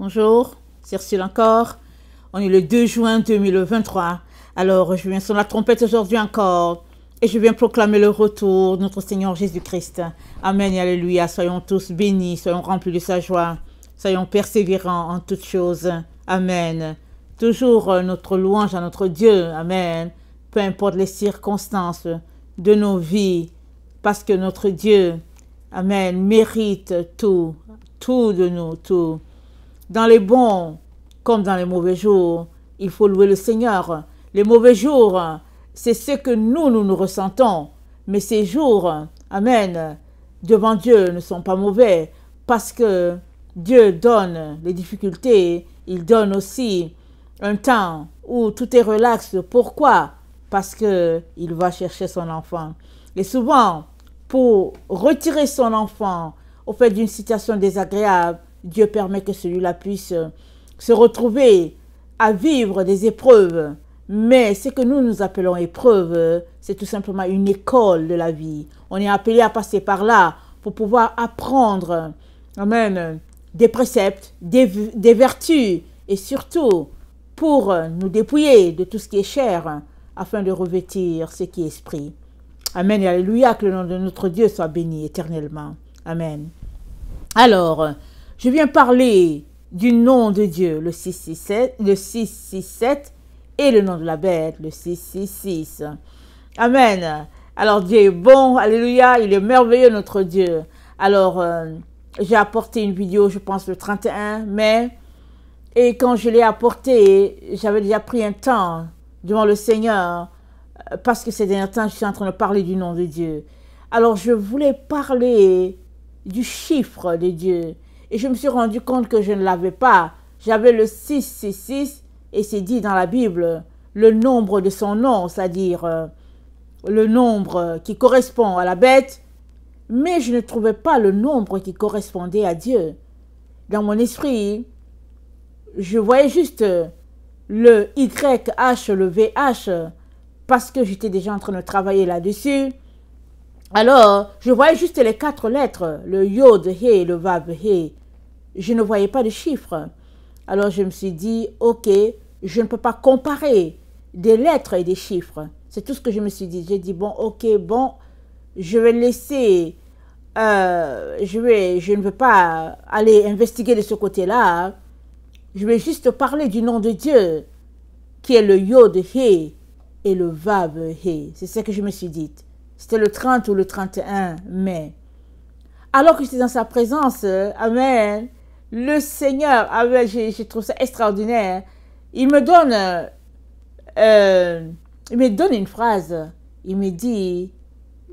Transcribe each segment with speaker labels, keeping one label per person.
Speaker 1: Bonjour, c'est Ursule encore. On est le 2 juin 2023. Alors, je viens sur la trompette aujourd'hui encore et je viens proclamer le retour de notre Seigneur Jésus-Christ. Amen et alléluia. Soyons tous bénis, soyons remplis de sa joie, soyons persévérants en toutes choses. Amen. Toujours notre louange à notre Dieu. Amen. Peu importe les circonstances de nos vies, parce que notre Dieu, Amen, mérite tout de nous, tout. Dans les bons comme dans les mauvais jours, il faut louer le Seigneur. Les mauvais jours, c'est ce que nous ressentons. Mais ces jours, Amen, devant Dieu ne sont pas mauvais parce que Dieu donne les difficultés. Il donne aussi un temps où tout est relax. Pourquoi? Parce qu'il va chercher son enfant. Et souvent, pour retirer son enfant au fait d'une situation désagréable, Dieu permet que celui-là puisse se retrouver à vivre des épreuves. Mais ce que nous appelons épreuve, c'est tout simplement une école de la vie. On est appelé à passer par là pour pouvoir apprendre, amen, des préceptes, des vertus et surtout pour nous dépouiller de tout ce qui est chair afin de revêtir ce qui est esprit. Amen et alléluia, que le nom de notre Dieu soit béni éternellement. Amen. Alors, je viens parler du nom de Dieu, le 667, et le nom de la bête, le 666. Amen. Alors, Dieu est bon, alléluia, il est merveilleux notre Dieu. Alors, j'ai apporté une vidéo, je pense, le 31 mai, et quand je l'ai apportée, j'avais déjà pris un temps devant le Seigneur, parce que ces derniers temps, je suis en train de parler du nom de Dieu. Alors, je voulais parler du chiffre de Dieu. Et je me suis rendu compte que je ne l'avais pas. J'avais le 666 et c'est dit dans la Bible le nombre de son nom, c'est-à-dire le nombre qui correspond à la bête. Mais je ne trouvais pas le nombre qui correspondait à Dieu. Dans mon esprit, je voyais juste le YH, le VH, parce que j'étais déjà en train de travailler là-dessus. Alors, je voyais juste les 4 lettres, le Yod, He, le Vav, He. Je ne voyais pas de chiffres. Alors, je me suis dit, ok, je ne peux pas comparer des lettres et des chiffres. C'est tout ce que je me suis dit. J'ai dit, bon, ok, bon, je vais laisser, je ne veux pas aller investiguer de ce côté-là. Je vais juste parler du nom de Dieu, qui est le Yod, He, et le Vav, He. C'est ce que je me suis dit. C'était le 30 ou le 31 mai. Alors que j'étais dans sa présence, amen, le Seigneur, amen, je trouve ça extraordinaire. Il me donne une phrase. Il me dit,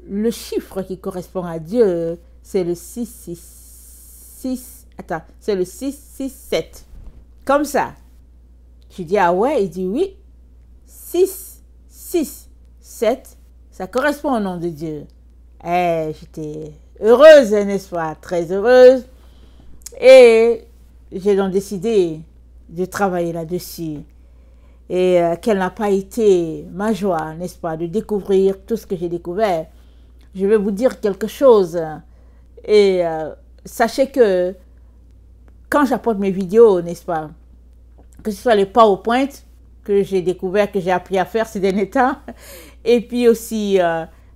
Speaker 1: le chiffre qui correspond à Dieu, c'est le 666. Attends, c'est le 667. Comme ça. Je dis, ah ouais? Il dit, oui. 6, 6, 7. Ça correspond au nom de Dieu. J'étais heureuse, n'est-ce pas? Très heureuse. Et j'ai donc décidé de travailler là-dessus. Et quelle n'a pas été ma joie, n'est-ce pas, de découvrir tout ce que j'ai découvert. Je vais vous dire quelque chose. Et sachez que quand j'apporte mes vidéos, n'est-ce pas, que ce soit les PowerPoint que j'ai découvert, que j'ai appris à faire ces derniers temps, et puis aussi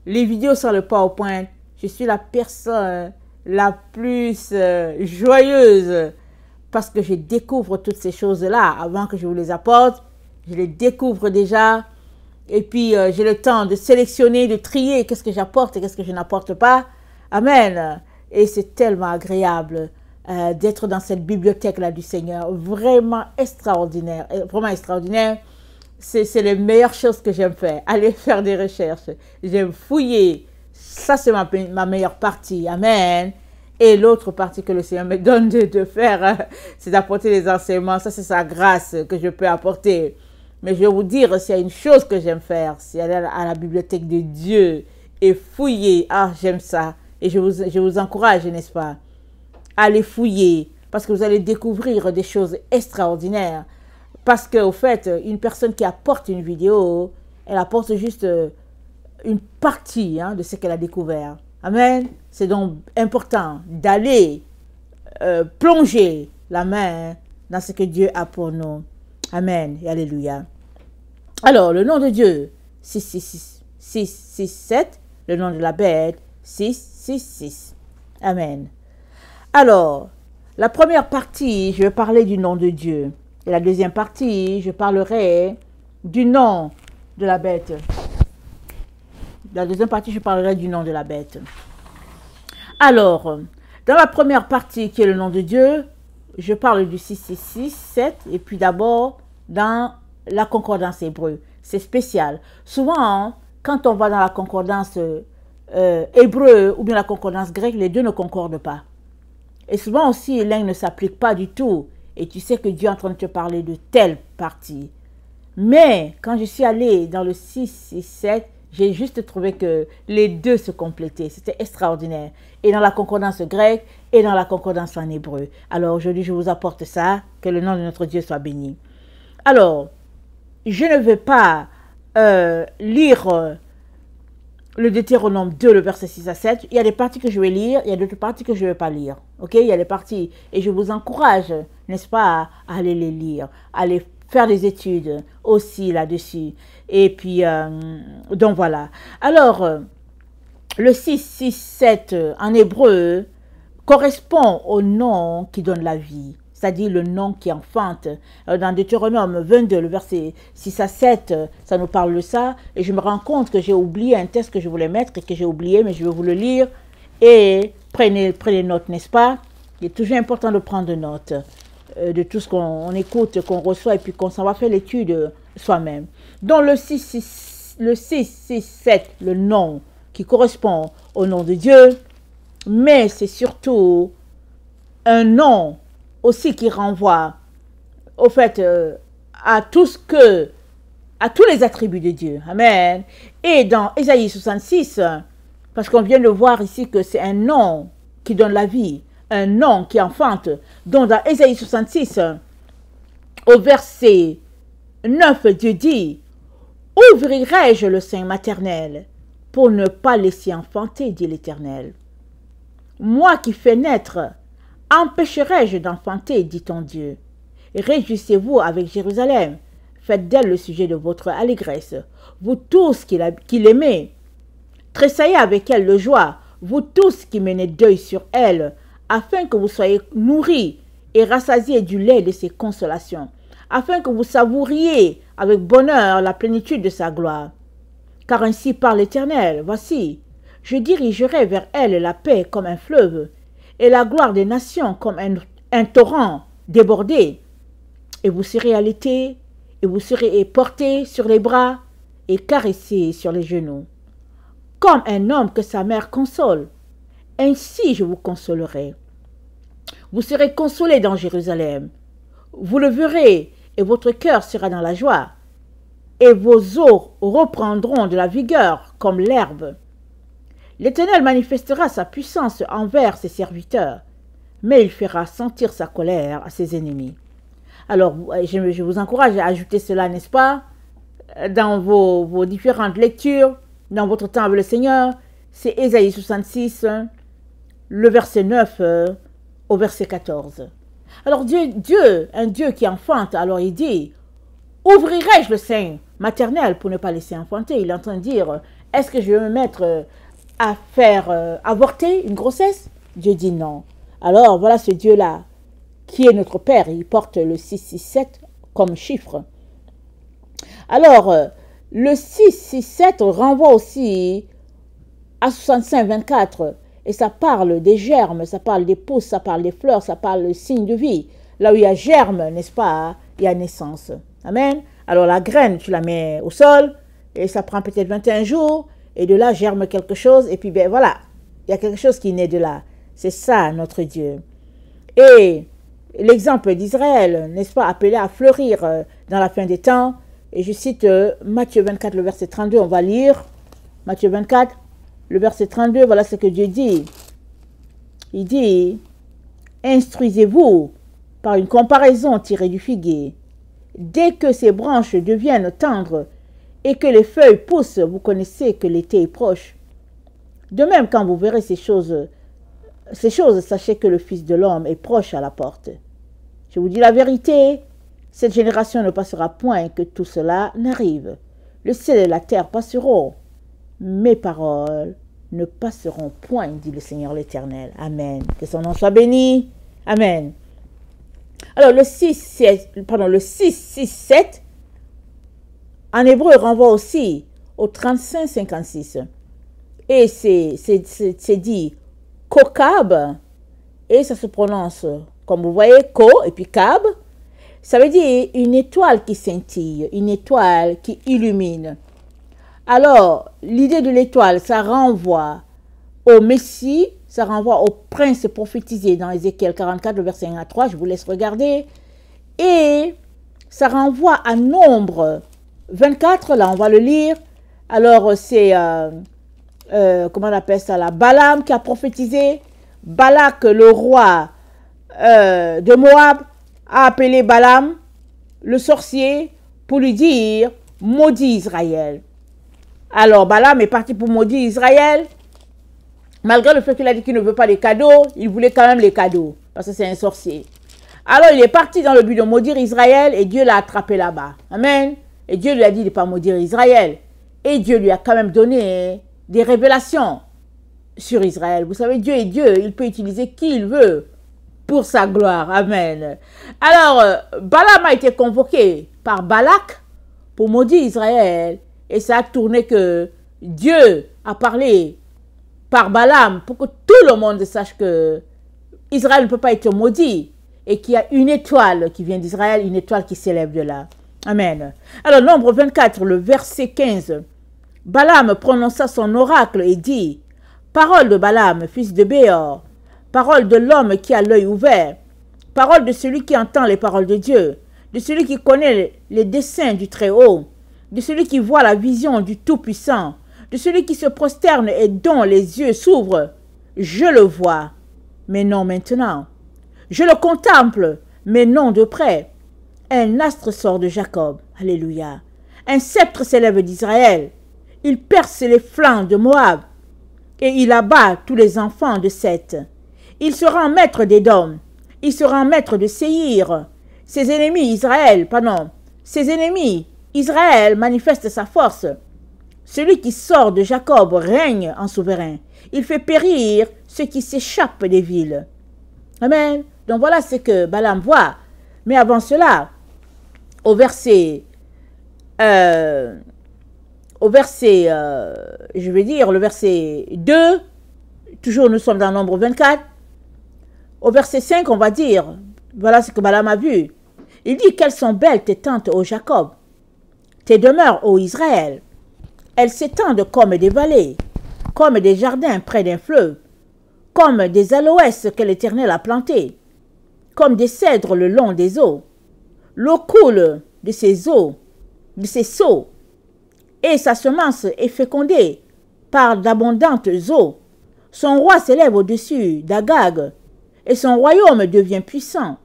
Speaker 1: les vidéos sur le PowerPoint, je suis la personne la plus joyeuse parce que je découvre toutes ces choses-là avant que je vous les apporte. Je les découvre déjà et puis j'ai le temps de sélectionner, de trier qu'est-ce que j'apporte et qu'est-ce que je n'apporte pas. Amen. Et c'est tellement agréable d'être dans cette bibliothèque-là du Seigneur. Vraiment extraordinaire. Vraiment extraordinaire. C'est les meilleures choses que j'aime faire. Aller faire des recherches. J'aime fouiller. Ça, c'est ma meilleure partie. Amen. Et l'autre partie que le Seigneur me donne de faire, c'est d'apporter les enseignements. Ça, c'est sa grâce que je peux apporter. Mais je vais vous dire, s'il y a une chose que j'aime faire, c'est aller à la bibliothèque de Dieu et fouiller. Ah, j'aime ça. Et je vous encourage, n'est-ce pas? Allez fouiller. Parce que vous allez découvrir des choses extraordinaires. Parce qu'au fait, une personne qui apporte une vidéo, elle apporte juste une partie de ce qu'elle a découvert. Amen. C'est donc important d'aller plonger la main dans ce que Dieu a pour nous. Amen et alléluia. Alors, le nom de Dieu, 666. Le nom de la bête, 666. Amen. Alors, la première partie, je vais parler du nom de Dieu. Et la deuxième partie, je parlerai du nom de la bête. La deuxième partie, je parlerai du nom de la bête. Alors, dans la première partie qui est le nom de Dieu, je parle du 666, et puis d'abord dans la concordance hébreu. C'est spécial. Souvent, quand on va dans la concordance hébreu ou bien la concordance grecque, les deux ne concordent pas. Et souvent aussi, l'un ne s'applique pas du tout. Et tu sais que Dieu est en train de te parler de telle partie. Mais quand je suis allée dans le 667, j'ai juste trouvé que les deux se complétaient. C'était extraordinaire. Et dans la concordance grecque et dans la concordance en hébreu. Alors aujourd'hui, je vous apporte ça. Que le nom de notre Dieu soit béni. Alors, je ne vais pas lire le Deutéronome 2, le verset 6 à 7. Il y a des parties que je vais lire, il y a d'autres parties que je ne vais pas lire. Ok? Il y a des parties, et je vous encourage, n'est-ce pas, à aller les lire, à aller faire des études aussi là-dessus. Et puis, donc voilà. Alors, le 667 en hébreu correspond au nom qui donne la vie, c'est-à-dire le nom qui enfante. Dans Deutéronome 22, le verset 6 à 7, ça nous parle de ça. Et je me rends compte que j'ai oublié un texte que je voulais mettre et que j'ai oublié, mais je vais vous le lire. Et prenez note, n'est-ce pas? Il est toujours important de prendre note de tout ce qu'on écoute, qu'on reçoit, et puis qu'on s'en va faire l'étude soi-même. Donc le 667, le nom qui correspond au nom de Dieu, mais c'est surtout un nom aussi qui renvoie au fait à tout ce que, à tous les attributs de Dieu. Amen. Et dans Ésaïe 66, parce qu'on vient de voir ici que c'est un nom qui donne la vie, un nom qui enfante. Donc dans Ésaïe 66, au verset 9, Dieu dit: ouvrirai-je le sein maternel pour ne pas laisser enfanter, dit l'Éternel. Moi qui fais naître, empêcherai-je d'enfanter, dit ton Dieu. Réjouissez-vous avec Jérusalem, faites d'elle le sujet de votre allégresse. Vous tous qui l'aimez, tressaillez avec elle de joie, vous tous qui menez deuil sur elle, afin que vous soyez nourris et rassasiés du lait de ses consolations, afin que vous savouriez avec bonheur la plénitude de sa gloire. Car ainsi parle l'Éternel, voici, je dirigerai vers elle la paix comme un fleuve, et la gloire des nations comme un torrent débordé. Et vous serez allaités, et vous serez portés sur les bras, et caressés sur les genoux. Comme un homme que sa mère console, ainsi je vous consolerai. Vous serez consolés dans Jérusalem. Vous le verrez, et votre cœur sera dans la joie, et vos os reprendront de la vigueur comme l'herbe. L'Éternel manifestera sa puissance envers ses serviteurs, mais il fera sentir sa colère à ses ennemis. Alors, je vous encourage à ajouter cela, n'est-ce pas, dans vos différentes lectures, dans votre temps avec le Seigneur. C'est Ésaïe 66, le verset 9 au verset 14. Alors Dieu, un Dieu qui enfante, alors il dit: ouvrirai-je le sein maternel pour ne pas laisser enfanter? Il est en train de dire: est-ce que je vais me mettre à faire avorter une grossesse? Dieu dit non. Alors voilà ce Dieu-là qui est notre Père. Il porte le 667 comme chiffre. Alors le 667 renvoie aussi à 65-24. Et ça parle des germes, ça parle des pousses, ça parle des fleurs, ça parle des signes de vie. Là où il y a germe, n'est-ce pas, il y a naissance. Amen. Alors la graine, tu la mets au sol, et ça prend peut-être 21 jours, et de là germe quelque chose, et puis ben voilà, il y a quelque chose qui naît de là. C'est ça notre Dieu. Et l'exemple d'Israël, n'est-ce pas, appelé à fleurir dans la fin des temps. Et je cite Matthieu 24, le verset 32, on va lire Matthieu 24. Le verset 32, voilà ce que Dieu dit. Il dit: instruisez-vous par une comparaison tirée du figuier. Dès que ses branches deviennent tendres et que les feuilles poussent, vous connaissez que l'été est proche. De même, quand vous verrez ces choses, sachez que le Fils de l'homme est proche à la porte. Je vous dis la vérité, cette génération ne passera point que tout cela n'arrive. Le ciel et la terre passeront. Mes paroles ne passeront point, dit le Seigneur l'Éternel. Amen. Que son nom soit béni. Amen. Alors, le 6, 6, 7, en hébreu, renvoie aussi au 35-56. Et c'est dit Kokab, et ça se prononce, comme vous voyez, Ko, et puis Kab. Ça veut dire une étoile qui scintille, une étoile qui illumine. Alors, l'idée de l'étoile, ça renvoie au Messie, ça renvoie au prince prophétisé dans Ézéchiel 44, le verset 1 à 3, je vous laisse regarder. Et ça renvoie à Nombre 24, là on va le lire. Alors c'est, comment on appelle ça là, Balaam qui a prophétisé. Balak, le roi de Moab, a appelé Balaam, le sorcier, pour lui dire, maudit Israël. Alors Balaam est parti pour maudire Israël. Malgré le fait qu'il a dit qu'il ne veut pas les cadeaux, il voulait quand même les cadeaux, parce que c'est un sorcier. Alors il est parti dans le but de maudire Israël, et Dieu l'a attrapé là-bas. Amen. Et Dieu lui a dit de ne pas maudire Israël. Et Dieu lui a quand même donné des révélations sur Israël. Vous savez, Dieu est Dieu, il peut utiliser qui il veut pour sa gloire. Amen. Alors, Balaam a été convoqué par Balak pour maudire Israël. Et ça a tourné que Dieu a parlé par Balaam pour que tout le monde sache que Israël ne peut pas être maudit et qu'il y a une étoile qui vient d'Israël, une étoile qui s'élève de là. Amen. Alors, Nombre 24, le verset 15. Balaam prononça son oracle et dit, « Parole de Balaam, fils de Béor, parole de l'homme qui a l'œil ouvert, parole de celui qui entend les paroles de Dieu, de celui qui connaît les desseins du Très-Haut, de celui qui voit la vision du Tout-Puissant, de celui qui se prosterne et dont les yeux s'ouvrent. Je le vois, mais non maintenant. Je le contemple, mais non de près. Un astre sort de Jacob. Alléluia. Un sceptre s'élève d'Israël. Il perce les flancs de Moab et il abat tous les enfants de Seth. Il se rend maître d'Édom. Il se rend maître de Séhir. Ses ennemis, Israël manifeste sa force. Celui qui sort de Jacob règne en souverain. Il fait périr ceux qui s'échappent des villes. Amen. Donc voilà ce que Balaam voit. Mais avant cela, au verset, le verset 2, toujours nous sommes dans Nombre 24, au verset 5, on va dire, voilà ce que Balaam a vu. Il dit, quelles sont belles tes tentes, ô Jacob, tes demeures, ô Israël. Elles s'étendent comme des vallées, comme des jardins près d'un fleuve, comme des aloès que l'Éternel a plantés, comme des cèdres le long des eaux. L'eau coule de ses eaux, de ses seaux, et sa semence est fécondée par d'abondantes eaux. Son roi s'élève au-dessus d'Agag, et son royaume devient puissant.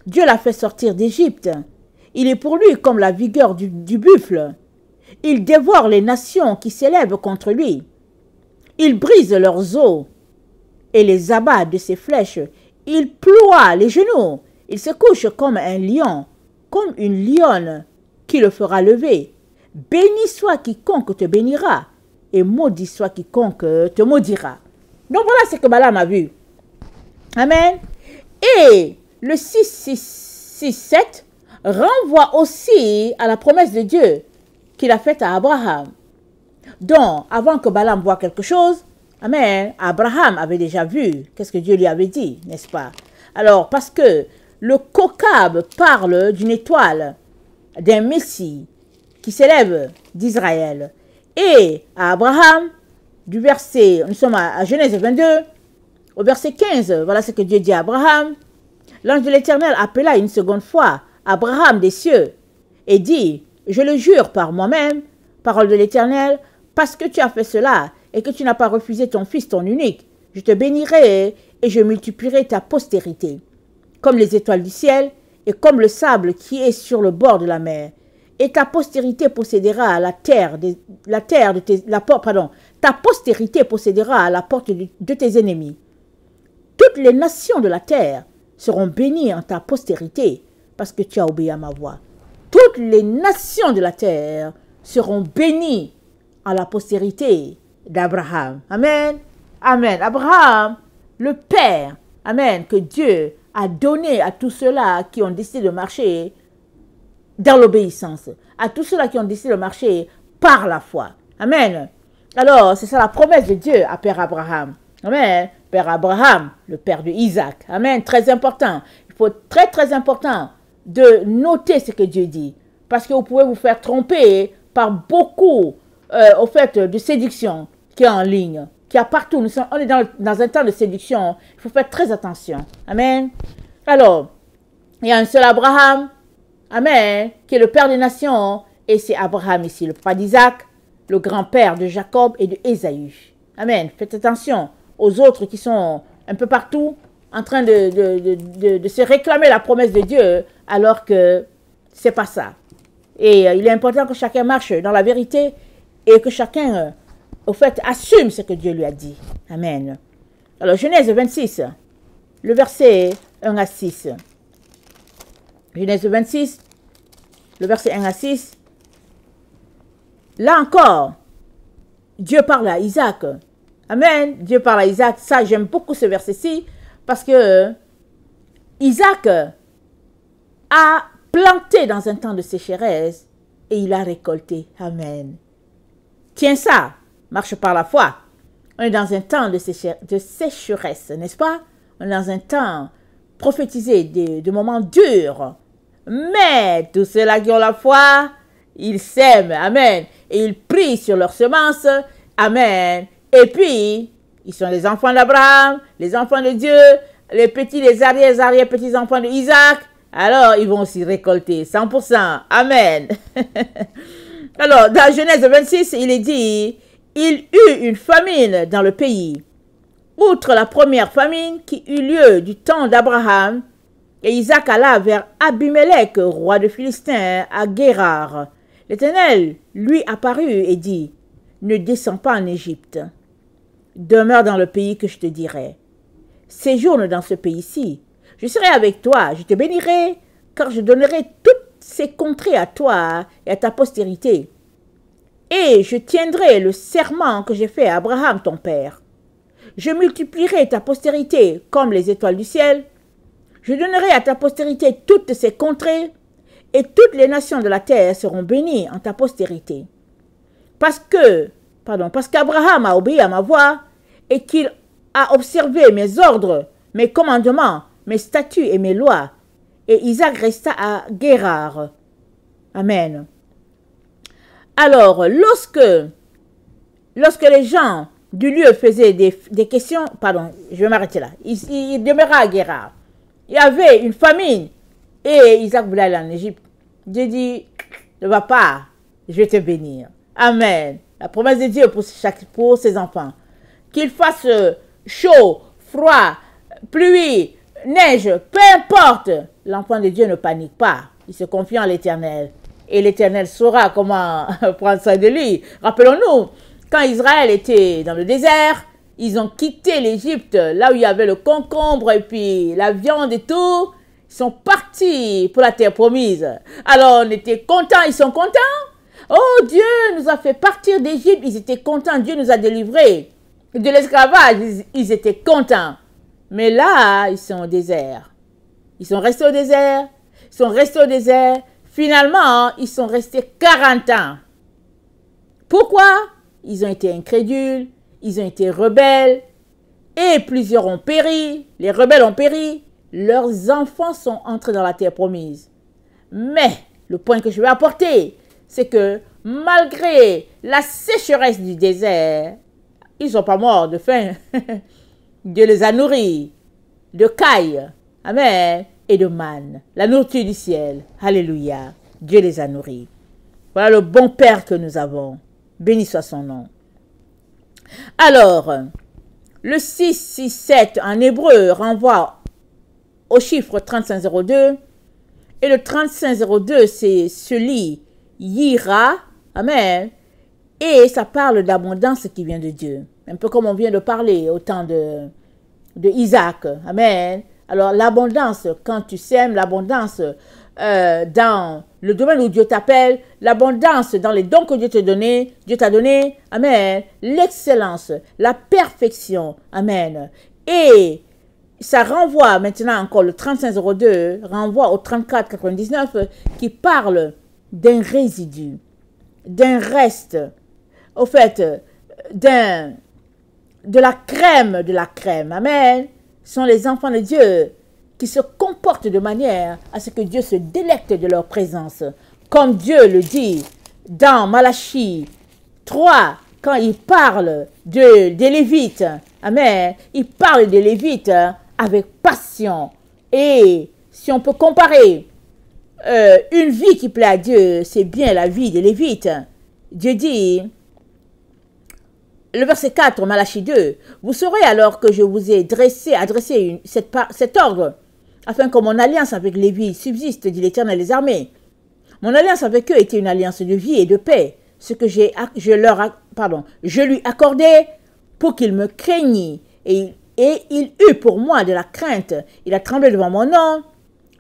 Speaker 1: Dieu l'a fait sortir d'Égypte. Il est pour lui comme la vigueur du buffle. Il dévore les nations qui s'élèvent contre lui. Il brise leurs os et les abat de ses flèches. Il ploie les genoux. Il se couche comme un lion, comme une lionne qui le fera lever. Béni soit quiconque te bénira, et maudit soit quiconque te maudira. Donc voilà ce que Balaam a vu. Amen. Et le 6, 7 renvoie aussi à la promesse de Dieu qu'il a faite à Abraham. Donc, avant que Balaam voie quelque chose, amen, Abraham avait déjà vu qu'est-ce que Dieu lui avait dit, n'est-ce pas? Alors, parce que le Kokab parle d'une étoile, d'un Messie qui s'élève d'Israël. Et à Abraham, du verset, nous sommes à Genèse 22, au verset 15, voilà ce que Dieu dit à Abraham. L'ange de l'Éternel appela une seconde fois Abraham des cieux et dit, je le jure par moi-même, parole de l'Éternel, parce que tu as fait cela et que tu n'as pas refusé ton fils, ton unique, je te bénirai et je multiplierai ta postérité, comme les étoiles du ciel et comme le sable qui est sur le bord de la mer. Et ta postérité possédera ta postérité possédera à la porte de tes ennemis. Toutes les nations de la terre seront bénies en ta postérité, parce que tu as obéi à ma voix. Toutes les nations de la terre seront bénies en la postérité d'Abraham. Amen. Amen. Abraham, le Père, amen, que Dieu a donné à tous ceux-là qui ont décidé de marcher dans l'obéissance, à tous ceux-là qui ont décidé de marcher par la foi. Amen. Alors, c'est ça la promesse de Dieu à Père Abraham. Amen. Père Abraham, le père de Isaac. Amen. Très important. Il faut très important de noter ce que Dieu dit. Parce que vous pouvez vous faire tromper par beaucoup, au fait, de séduction qui est en ligne, qui est partout. On est dans un temps de séduction. Il faut faire très attention. Amen. Alors, il y a un seul Abraham. Amen. Qui est le père des nations. Et c'est Abraham ici, le papa d'Isaac, le grand-père de Jacob et de Ésaü. Amen. Faites attention aux autres qui sont un peu partout en train de se réclamer la promesse de Dieu alors que c'est pas ça. Et il est important que chacun marche dans la vérité et que chacun, au fait, assume ce que Dieu lui a dit. Amen. Alors, Genèse 26, le verset 1 à 6. Genèse 26, le verset 1 à 6. Là encore, Dieu parle à Isaac. Amen. Dieu parle à Isaac. Ça, j'aime beaucoup ce verset-ci parce que Isaac a planté dans un temps de sécheresse et il a récolté. Amen. Tiens ça, marche par la foi. On est dans un temps de sécheresse, n'est-ce pas? On est dans un temps prophétisé de moments durs. Mais tous ceux-là qui ont la foi, ils sèment. Amen. Et ils prient sur leurs semences. Amen. Et puis, ils sont les enfants d'Abraham, les enfants de Dieu, les petits, les arrière-petits-enfants de Isaac. Alors, ils vont aussi récolter 100%. Amen. Alors, dans Genèse 26, il est dit, il eut une famine dans le pays. Outre la première famine qui eut lieu du temps d'Abraham, et Isaac alla vers Abimelech, roi de Philistins, à Guérar. L'Éternel lui apparut et dit, ne descends pas en Égypte. Demeure dans le pays que je te dirai. Séjourne dans ce pays-ci. Je serai avec toi, je te bénirai, car je donnerai toutes ces contrées à toi et à ta postérité. Et je tiendrai le serment que j'ai fait à Abraham, ton père. Je multiplierai ta postérité comme les étoiles du ciel. Je donnerai à ta postérité toutes ces contrées, et toutes les nations de la terre seront bénies en ta postérité. Parce qu'Abraham a obéi à ma voix, et qu'il a observé mes ordres, mes commandements, mes statuts et mes lois. Et Isaac resta à Guérar. Amen. Alors, lorsque les gens du lieu faisaient des questions, je vais m'arrêter là. Il demeura à Guérar. Il y avait une famine et Isaac voulait aller en Égypte. Dieu dit, ne va pas, je vais te bénir. Amen. La promesse de Dieu pour ses enfants. Qu'il fasse chaud, froid, pluie, neige, peu importe, l'enfant de Dieu ne panique pas. Il se confie en l'Éternel. Et l'Éternel saura comment prendre soin de lui. Rappelons-nous, quand Israël était dans le désert, ils ont quitté l'Égypte, là où il y avait le concombre et puis la viande et tout. Ils sont partis pour la terre promise. Alors on était contents, ils sont contents. Oh, Dieu nous a fait partir d'Égypte, ils étaient contents. Dieu nous a délivrés de l'esclavage, ils étaient contents. Mais là, ils sont au désert. Ils sont restés au désert. Ils sont restés au désert. Finalement, ils sont restés 40 ans. Pourquoi? Ils ont été incrédules. Ils ont été rebelles. Et plusieurs ont péri. Les rebelles ont péri. Leurs enfants sont entrés dans la terre promise. Mais, le point que je vais apporter, c'est que malgré la sécheresse du désert, ils ne sont pas morts de faim. Dieu les a nourris de cailles, amen, et de manne, la nourriture du ciel. Alléluia. Dieu les a nourris. Voilà le bon Père que nous avons. Béni soit son nom. Alors, le 667 en hébreu renvoie au chiffre 3502. Et le 3502, c'est celui Yira, amen. Et ça parle d'abondance qui vient de Dieu. Un peu comme on vient de parler au temps de Isaac. Amen. Alors, l'abondance, quand tu sèmes, l'abondance dans le domaine où Dieu t'appelle, l'abondance dans les dons que Dieu t'a donné, amen, l'excellence, la perfection, amen. Et ça renvoie maintenant encore le 3502, renvoie au 3499 qui parle d'un résidu, d'un reste, au fait, de la crème, amen. Ce sont les enfants de Dieu qui se comportent de manière à ce que Dieu se délecte de leur présence. Comme Dieu le dit dans Malachie 3, quand il parle des Lévites, amen, il parle des Lévites avec passion. Et si on peut comparer une vie qui plaît à Dieu, c'est bien la vie des Lévites. Dieu dit, le verset 4, Malachie 2, « Vous saurez alors que je vous ai adressé cet ordre, afin que mon alliance avec Lévi subsiste, dit l'Éternel des armées. Mon alliance avec eux était une alliance de vie et de paix, ce que je lui accordais pour qu'il me craignît, et il eut pour moi de la crainte. Il a tremblé devant mon nom,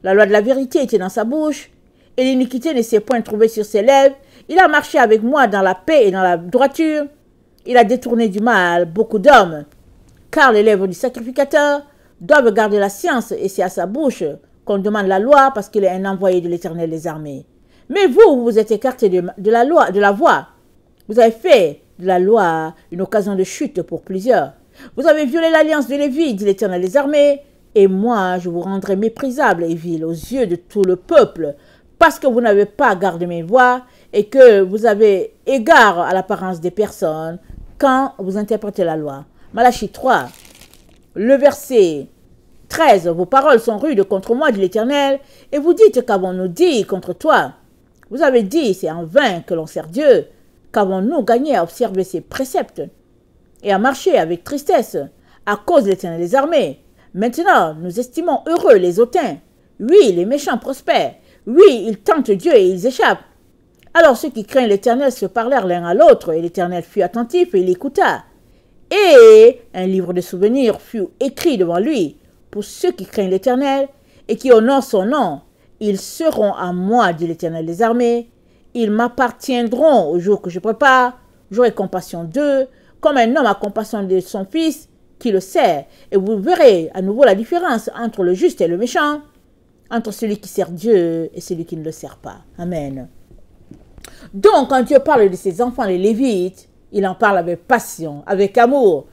Speaker 1: la loi de la vérité était dans sa bouche, et l'iniquité ne s'est point trouvée sur ses lèvres. Il a marché avec moi dans la paix et dans la droiture. Il a détourné du mal beaucoup d'hommes, car les lèvres du sacrificateur doivent garder la science, et c'est à sa bouche qu'on demande la loi, parce qu'il est un envoyé de l'Éternel des armées. Mais vous vous êtes écarté de la voie. Vous avez fait de la loi une occasion de chute pour plusieurs. Vous avez violé l'alliance de Lévi, dit l'Éternel des armées, et moi je vous rendrai méprisable et vil aux yeux de tout le peuple, parce que vous n'avez pas gardé mes voies, et que vous avez égard à l'apparence des personnes quand vous interprétez la loi. Malachie 3, le verset 13. Vos paroles sont rudes contre moi, dit l'Éternel, et vous dites, qu'avons-nous dit contre toi? Vous avez dit, c'est en vain que l'on sert Dieu. Qu'avons-nous gagné à observer ses préceptes et à marcher avec tristesse à cause de l'Éternel des armées? Maintenant, nous estimons heureux les hautains. Oui, les méchants prospèrent. Oui, ils tentent Dieu et ils échappent. Alors ceux qui craignent l'Éternel se parlèrent l'un à l'autre, et l'Éternel fut attentif et il écouta. Et un livre de souvenirs fut écrit devant lui pour ceux qui craignent l'Éternel et qui honorent son nom. Ils seront à moi, dit l'Éternel des armées. Ils m'appartiendront au jour que je prépare. J'aurai compassion d'eux, comme un homme a compassion de son fils qui le sert. Et vous verrez à nouveau la différence entre le juste et le méchant, entre celui qui sert Dieu et celui qui ne le sert pas. Amen. Donc, quand Dieu parle de ses enfants, les Lévites, il en parle avec passion, avec amour.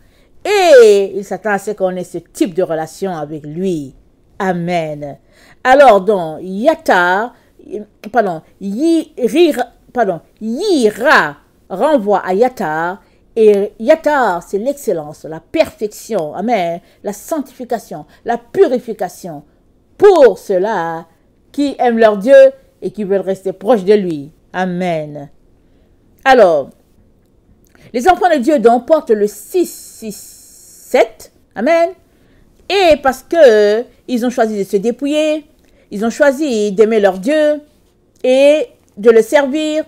Speaker 1: Et il s'attend à ce qu'on ait ce type de relation avec lui. Amen. Alors, donc, Yira renvoie à Yatar. Et Yatar, c'est l'excellence, la perfection, amen, la sanctification, la purification. Pour ceux-là qui aiment leur Dieu et qui veulent rester proches de lui. Amen. Alors, les enfants de Dieu donc portent le 667. Amen. Et parce que ils ont choisi de se dépouiller, ils ont choisi d'aimer leur Dieu et de le servir,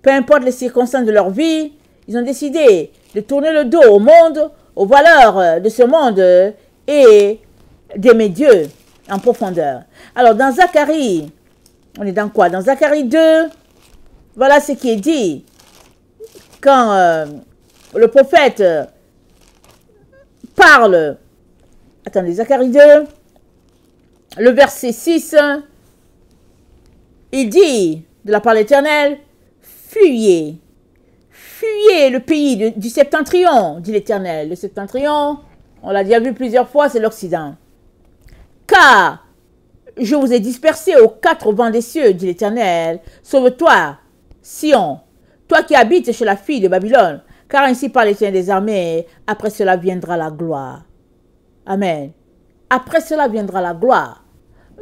Speaker 1: peu importe les circonstances de leur vie, ils ont décidé de tourner le dos au monde, aux valeurs de ce monde et d'aimer Dieu en profondeur. Alors, dans Zacharie, on est dans quoi? Dans Zacharie 2, voilà ce qui est dit. Quand le prophète parle, attendez, Zacharie 2, le verset 6, il dit, de la part de l'Éternel, fuyez, fuyez le pays du septentrion, dit l'Éternel. Le septentrion, on l'a déjà vu plusieurs fois, c'est l'Occident. Car je vous ai dispersés aux quatre vents des cieux, dit l'Éternel. Sauve-toi, Sion, toi qui habites chez la fille de Babylone, car ainsi parle l'Éternel des armées, après cela viendra la gloire. Amen. Après cela viendra la gloire.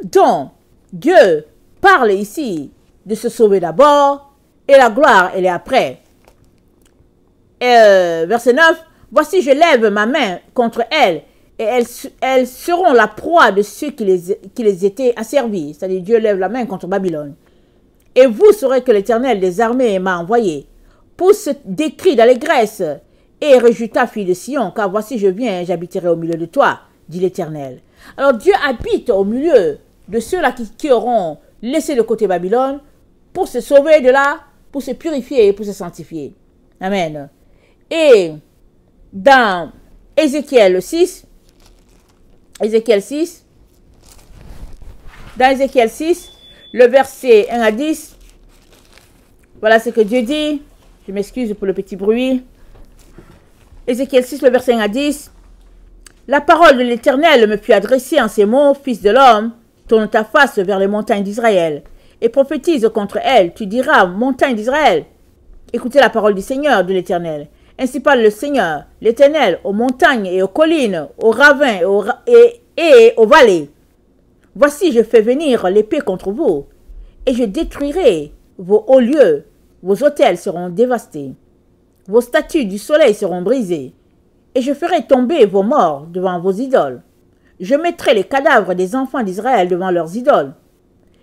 Speaker 1: Donc, Dieu parle ici de se sauver d'abord, et la gloire, elle est après. Verset 9, voici je lève ma main contre elles, et elles seront la proie de ceux qui les étaient asservis. C'est-à-dire Dieu lève la main contre Babylone. Et vous saurez que l'Éternel des armées m'a envoyé. Pousse des cris d'allégresse et réjouis ta fille de Sion, car voici je viens, j'habiterai au milieu de toi, dit l'Éternel. Alors Dieu habite au milieu de ceux-là qui auront laissé de côté Babylone pour se sauver de là, pour se purifier, pour se sanctifier. Amen. Et dans Ézéchiel 6, dans Ézéchiel 6, le verset 1 à 10, voilà ce que Dieu dit. Je m'excuse pour le petit bruit. Ézéchiel 6, le verset 1 à 10. La parole de l'Éternel me fut adressée en ces mots, fils de l'homme, tourne ta face vers les montagnes d'Israël et prophétise contre elles. Tu diras, montagnes d'Israël, écoutez la parole du Seigneur, de l'Éternel. Ainsi parle le Seigneur, l'Éternel, aux montagnes et aux collines, aux ravins et aux vallées. Voici, je fais venir l'épée contre vous, et je détruirai vos hauts lieux. Vos autels seront dévastés. Vos statues du soleil seront brisées, et je ferai tomber vos morts devant vos idoles. Je mettrai les cadavres des enfants d'Israël devant leurs idoles,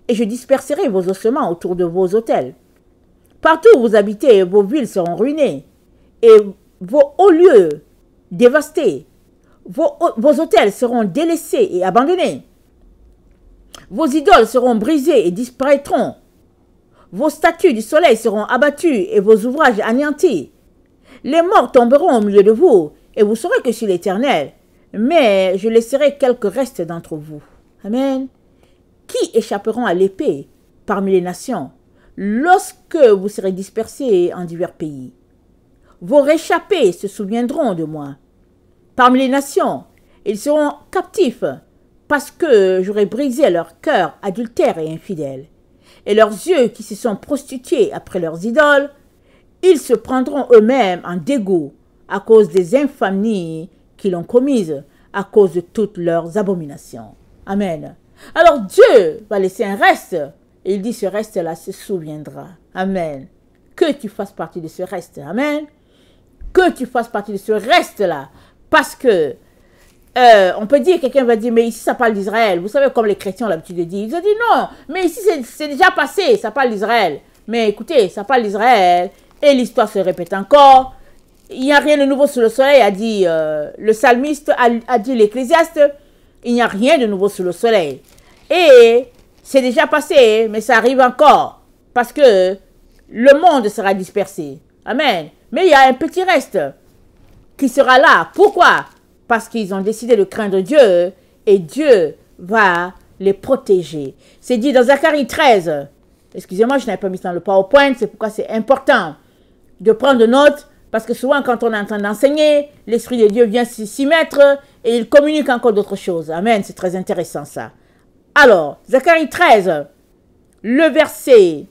Speaker 1: et je disperserai vos ossements autour de vos autels. Partout où vous habitez, vos villes seront ruinées, et vos hauts lieux dévastés. Vos autels seront délaissés et abandonnés. Vos idoles seront brisées et disparaîtront. Vos statues du soleil seront abattues et vos ouvrages anéantis. Les morts tomberont au milieu de vous, et vous saurez que je suis l'Éternel. Mais je laisserai quelques restes d'entre vous. Amen. Qui échapperont à l'épée parmi les nations, lorsque vous serez dispersés en divers pays? Vos réchappés se souviendront de moi. Parmi les nations, ils seront captifs, parce que j'aurai brisé leur cœur adultère et infidèle. Et leurs yeux qui se sont prostitués après leurs idoles, ils se prendront eux-mêmes en dégoût à cause des infamies qu'ils ont commises, à cause de toutes leurs abominations. Amen. Alors Dieu va laisser un reste, et il dit ce reste-là se souviendra. Amen. Que tu fasses partie de ce reste. Amen. Que tu fasses partie de ce reste-là. Parce que on peut dire, quelqu'un va dire, mais ici ça parle d'Israël. Vous savez, comme les chrétiens ont l'habitude de dire. Ils ont dit non, mais ici c'est déjà passé, ça parle d'Israël. Mais écoutez, ça parle d'Israël et l'histoire se répète encore. Il n'y a rien de nouveau sous le soleil, a dit le psalmiste, a dit l'Ecclésiaste. Il n'y a rien de nouveau sous le soleil. Et c'est déjà passé, mais ça arrive encore. Parce que le monde sera dispersé. Amen. Mais il y a un petit reste qui sera là. Pourquoi? Parce qu'ils ont décidé de craindre Dieu et Dieu va les protéger. C'est dit dans Zacharie 13. Excusez-moi, je n'avais pas mis dans le PowerPoint, c'est pourquoi c'est important de prendre note, parce que souvent quand on est en train d'enseigner, l'Esprit de Dieu vient s'y mettre et il communique encore d'autres choses. Amen, c'est très intéressant ça. Alors, Zacharie 13, le verset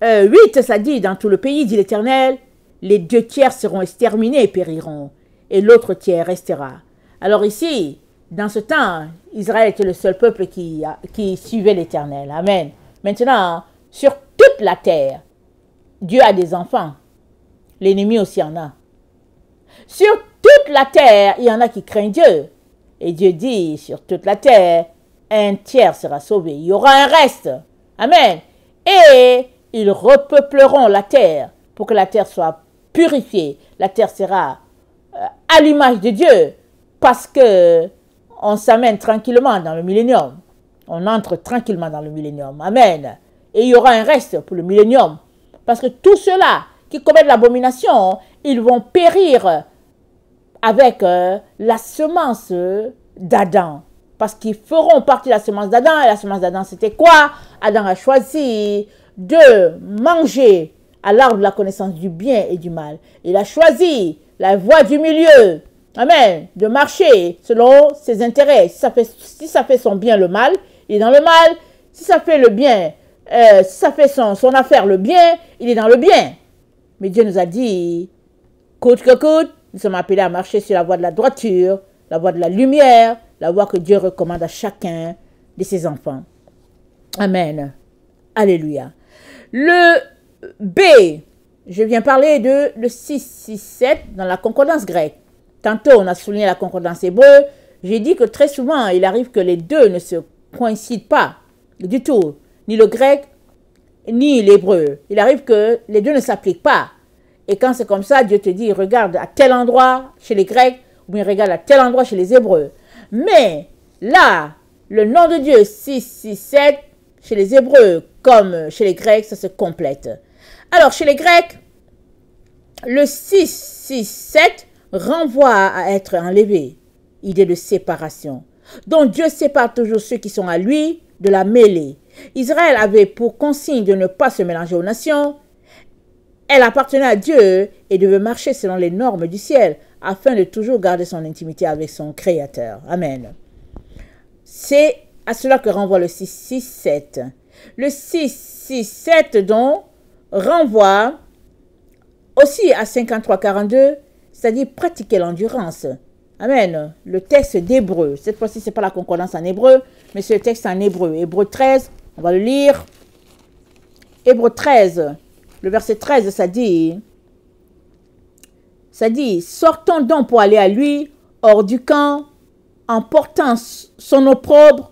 Speaker 1: 8, ça dit, dans tout le pays, dit l'Éternel, les 2 tiers seront exterminés et périront, et l'autre tiers restera. Alors ici, dans ce temps, Israël était le seul peuple qui suivait l'Éternel. Amen. Maintenant, sur toute la terre, Dieu a des enfants. L'ennemi aussi en a. Sur toute la terre, il y en a qui craignent Dieu. Et Dieu dit, sur toute la terre, 1 tiers sera sauvé. Il y aura un reste. Amen. Et ils repeupleront la terre pour que la terre soit purifiée. La terre sera à l'image de Dieu, parce que on s'amène tranquillement dans le millénium. On entre tranquillement dans le millénium. Amen. Et il y aura un reste pour le millénium. Parce que tous ceux-là qui commettent l'abomination, ils vont périr avec la semence d'Adam. Parce qu'ils feront partie de la semence d'Adam. Et la semence d'Adam, c'était quoi? Adam a choisi de manger à l'arbre de la connaissance du bien et du mal. Il a choisi la voie du milieu. Amen. De marcher selon ses intérêts. Si ça fait son bien le mal, il est dans le mal. Si ça fait le bien, si ça fait son affaire le bien, il est dans le bien. Mais Dieu nous a dit, coûte que coûte, nous sommes appelés à marcher sur la voie de la droiture, la voie de la lumière, la voie que Dieu recommande à chacun de ses enfants. Amen. Alléluia. Le B, je viens parler de le 667 dans la concordance grecque. Tantôt, on a souligné la concordance hébreu. J'ai dit que très souvent, il arrive que les deux ne se coïncident pas du tout. Ni le grec, ni l'hébreu. Il arrive que les deux ne s'appliquent pas. Et quand c'est comme ça, Dieu te dit, regarde à tel endroit chez les Grecs, ou bien regarde à tel endroit chez les Hébreux. Mais là, le nom de Dieu 667, chez les Hébreux comme chez les Grecs, ça se complète. Alors, chez les Grecs, le 667 renvoie à être enlevé, idée de séparation. Donc Dieu sépare toujours ceux qui sont à lui de la mêlée. Israël avait pour consigne de ne pas se mélanger aux nations. Elle appartenait à Dieu et devait marcher selon les normes du ciel afin de toujours garder son intimité avec son Créateur. Amen. C'est à cela que renvoie le 667. Le 667 donc renvoie aussi à 53-42, c'est-à-dire pratiquer l'endurance. Amen. Le texte d'Hébreu. Cette fois-ci, ce n'est pas la concordance en hébreu, mais c'est le texte en hébreu. Hébreu 13, on va le lire. Hébreu 13, le verset 13, ça dit, sortons donc pour aller à lui, hors du camp, en portant son opprobre,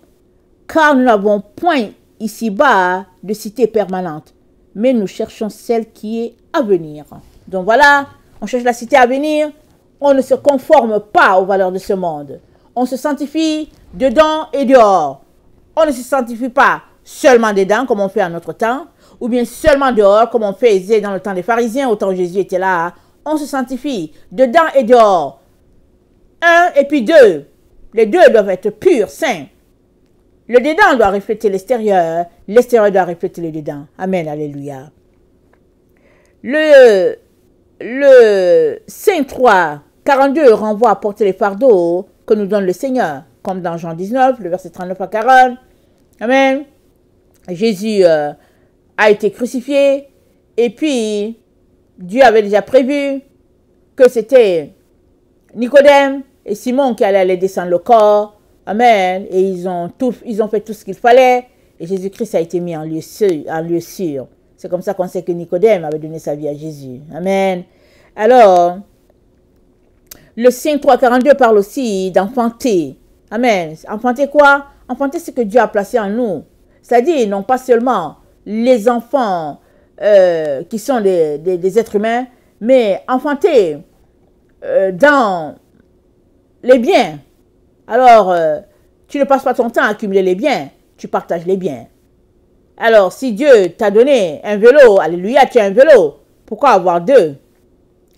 Speaker 1: car nous n'avons point ici-bas de cité permanente, mais nous cherchons celle qui est à venir. Donc voilà, on cherche la cité à venir. On ne se conforme pas aux valeurs de ce monde. On se sanctifie dedans et dehors. On ne se sanctifie pas seulement dedans, comme on fait en notre temps, ou bien seulement dehors, comme on faisait dans le temps des pharisiens, au temps où Jésus était là. On se sanctifie dedans et dehors. Un et puis deux. Les deux doivent être purs, saints. Le dedans doit refléter l'extérieur doit refléter le dedans. Amen, alléluia. Le 5.3, 42 renvoie à porter les fardeaux que nous donne le Seigneur, comme dans Jean 19, le verset 39 à 40. Amen. Jésus a été crucifié et puis Dieu avait déjà prévu que c'était Nicodème et Simon qui allaient aller descendre le corps. Amen. Et ils ont fait tout ce qu'il fallait et Jésus-Christ a été mis en lieu sûr. C'est comme ça qu'on sait que Nicodème avait donné sa vie à Jésus. Amen. Alors, le 5.3.42 parle aussi d'enfanter. Amen. Enfanter quoi? Enfanter ce que Dieu a placé en nous. C'est-à-dire, non pas seulement les enfants qui sont des êtres humains, mais enfanter dans les biens. Alors, tu ne passes pas ton temps à accumuler les biens, tu partages les biens. Alors, si Dieu t'a donné un vélo, alléluia, tu as un vélo, pourquoi avoir deux?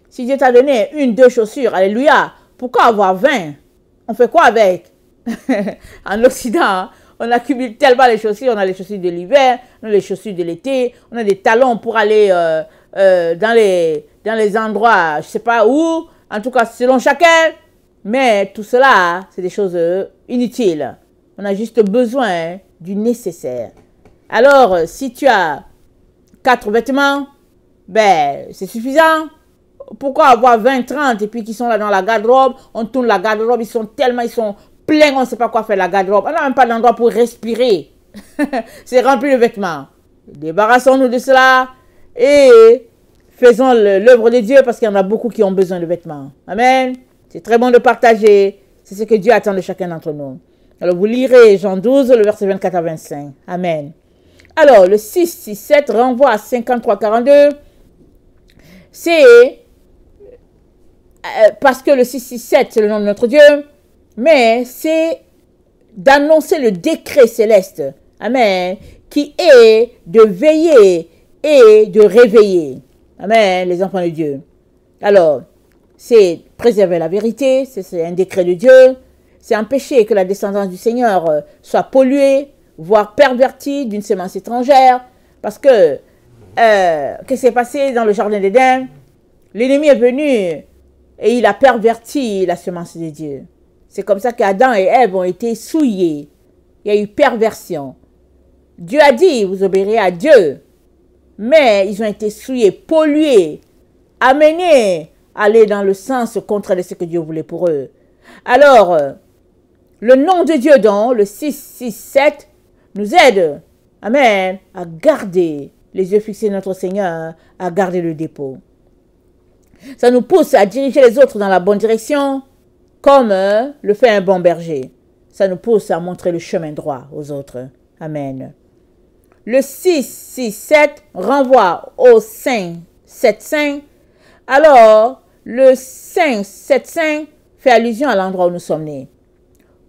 Speaker 1: Si Dieu t'a donné 1-2 chaussures, alléluia, pourquoi avoir 20? On fait quoi avec? En Occident, on accumule tellement les chaussures. On a les chaussures de l'hiver, on a les chaussures de l'été, on a des talons pour aller dans les endroits, je ne sais pas où, en tout cas selon chacun. Mais tout cela, c'est des choses inutiles. On a juste besoin du nécessaire. Alors, si tu as 4 vêtements, ben, c'est suffisant. Pourquoi avoir 20, 30 et puis qui sont là dans la garde-robe? On tourne la garde-robe, ils sont pleins, on ne sait pas quoi faire la garde-robe. On n'a même pas d'endroit pour respirer. C'est rempli de vêtements. Débarrassons-nous de cela et faisons l'œuvre de Dieu parce qu'il y en a beaucoup qui ont besoin de vêtements. Amen. C'est très bon de partager. C'est ce que Dieu attend de chacun d'entre nous. Alors vous lirez Jean 12, le verset 24 à 25. Amen. Alors le 6-6-7 renvoie à 53-42. C'est parce que le 667, c'est le nom de notre Dieu, mais c'est d'annoncer le décret céleste, amen, qui est de veiller et de réveiller, amen, les enfants de Dieu. Alors, c'est préserver la vérité, c'est un décret de Dieu, c'est empêcher que la descendance du Seigneur soit polluée, voire pervertie d'une semence étrangère, parce que, qu'est-ce qui s'est passé dans le jardin d'Éden? L'ennemi est venu et il a perverti la semence de Dieu. C'est comme ça qu'Adam et Ève ont été souillés. Il y a eu perversion. Dieu a dit, vous obéirez à Dieu. Mais ils ont été souillés, pollués, amenés à aller dans le sens contraire de ce que Dieu voulait pour eux. Alors, le nom de Dieu, donc, le 667, nous aide, amen, à garder les yeux fixés sur notre Seigneur, à garder le dépôt. Ça nous pousse à diriger les autres dans la bonne direction, comme le fait un bon berger. Ça nous pousse à montrer le chemin droit aux autres. Amen. Le 6-6-7 renvoie au 5-7-5. Alors, le 5-7-5 fait allusion à l'endroit où nous sommes nés.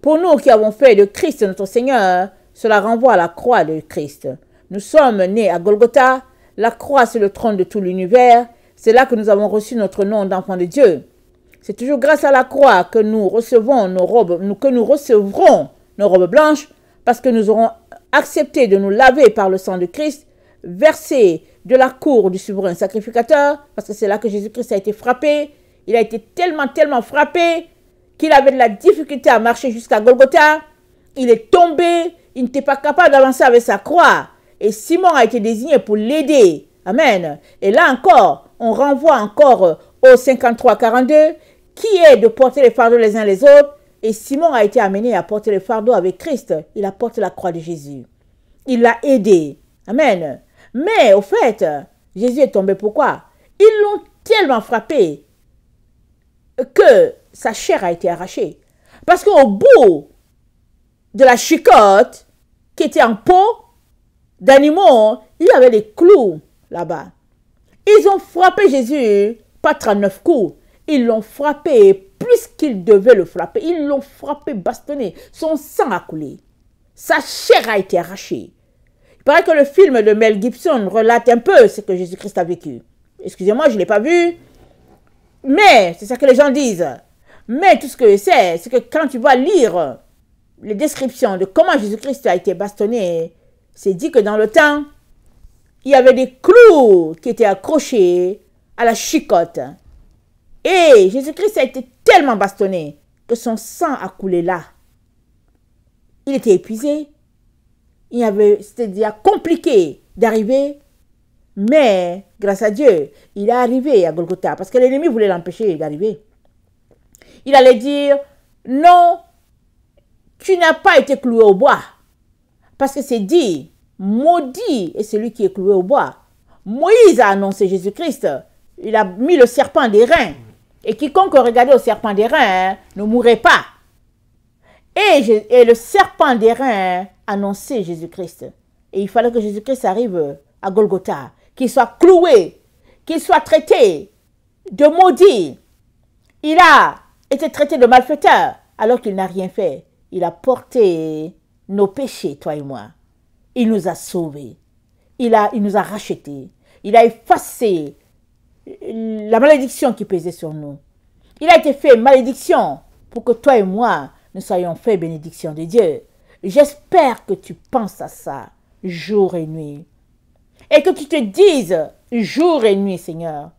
Speaker 1: Pour nous qui avons fait de Christ notre Seigneur, cela renvoie à la croix de Christ. Nous sommes nés à Golgotha. La croix, c'est le trône de tout l'univers. C'est là que nous avons reçu notre nom d'enfant de Dieu. C'est toujours grâce à la croix que nous recevrons nos robes blanches, parce que nous aurons accepté de nous laver par le sang de Christ, versé de la cour du souverain sacrificateur, parce que c'est là que Jésus-Christ a été frappé. Il a été tellement frappé qu'il avait de la difficulté à marcher jusqu'à Golgotha. Il est tombé, il n'était pas capable d'avancer avec sa croix. Et Simon a été désigné pour l'aider. Amen. Et là encore, on renvoie encore au 53-42, qui est de porter les fardeaux les uns les autres. Et Simon a été amené à porter le fardeau avec Christ. Il a porté la croix de Jésus. Il l'a aidé. Amen. Mais au fait, Jésus est tombé. Pourquoi? Ils l'ont tellement frappé que sa chair a été arrachée. Parce qu'au bout de la chicotte, qui était en peau d'animaux, il y avait des clous là-bas. Ils ont frappé Jésus, pas 39 coups. Ils l'ont frappé plus qu'ils devaient le frapper. Ils l'ont frappé, bastonné. Son sang a coulé. Sa chair a été arrachée. Il paraît que le film de Mel Gibson relate un peu ce que Jésus-Christ a vécu. Excusez-moi, je ne l'ai pas vu. Mais, c'est ça que les gens disent. Mais tout ce que je sais, c'est que quand tu vas lire les descriptions de comment Jésus-Christ a été bastonné, c'est dit que dans le temps, il y avait des clous qui étaient accrochés à la chicotte. Et Jésus-Christ a été tellement bastonné que son sang a coulé là. Il était épuisé. C'était déjà compliqué d'arriver. Mais, grâce à Dieu, il est arrivé à Golgotha. Parce que l'ennemi voulait l'empêcher d'arriver. Il allait dire, non, tu n'as pas été cloué au bois. Parce que c'est dit, maudit est celui qui est cloué au bois. Moïse a annoncé Jésus-Christ. Il a mis le serpent des reins. Et quiconque regardait au serpent des reins ne mourrait pas. Et le serpent des reins annonçait Jésus-Christ. Et il fallait que Jésus-Christ arrive à Golgotha, qu'il soit cloué, qu'il soit traité de maudit. Il a été traité de malfaiteur alors qu'il n'a rien fait. Il a porté nos péchés, toi et moi. Il nous a sauvés. Il nous a rachetés. Il a effacé la malédiction qui pesait sur nous. Il a été fait malédiction pour que toi et moi, nous soyons faits bénédiction de Dieu. J'espère que tu penses à ça jour et nuit. Et que tu te dises jour et nuit, Seigneur,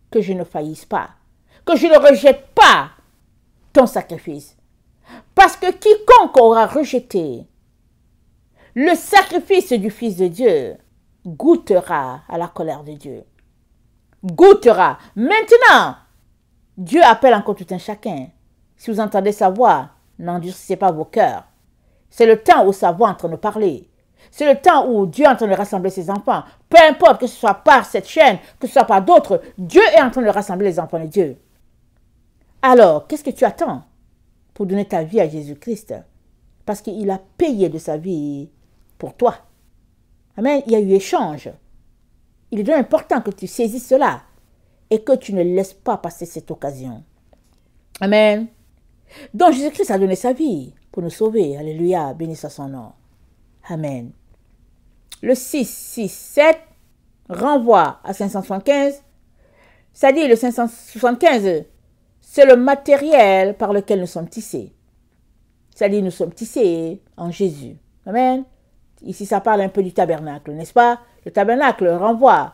Speaker 1: que je ne faillisse pas. Que je ne rejette pas ton sacrifice. Parce que quiconque aura rejeté le sacrifice du Fils de Dieu goûtera à la colère de Dieu. Goûtera. Maintenant, Dieu appelle encore tout un chacun. Si vous entendez sa voix, n'endurcissez pas vos cœurs. C'est le temps où sa voix est en train de parler. C'est le temps où Dieu est en train de rassembler ses enfants. Peu importe que ce soit par cette chaîne, que ce soit par d'autres, Dieu est en train de rassembler les enfants de Dieu. Alors, qu'est-ce que tu attends pour donner ta vie à Jésus-Christ? Parce qu'il a payé de sa vie pour toi. Amen. Il y a eu échange. Il est donc important que tu saisisses cela et que tu ne laisses pas passer cette occasion. Amen. Donc Jésus-Christ a donné sa vie pour nous sauver. Alléluia. Béni soit son nom. Amen. Le 667 renvoie à 575. C'est-à-dire le 575, c'est le matériel par lequel nous sommes tissés. C'est-à-dire nous sommes tissés en Jésus. Amen. Ici, ça parle un peu du tabernacle, n'est-ce pas? Le tabernacle renvoie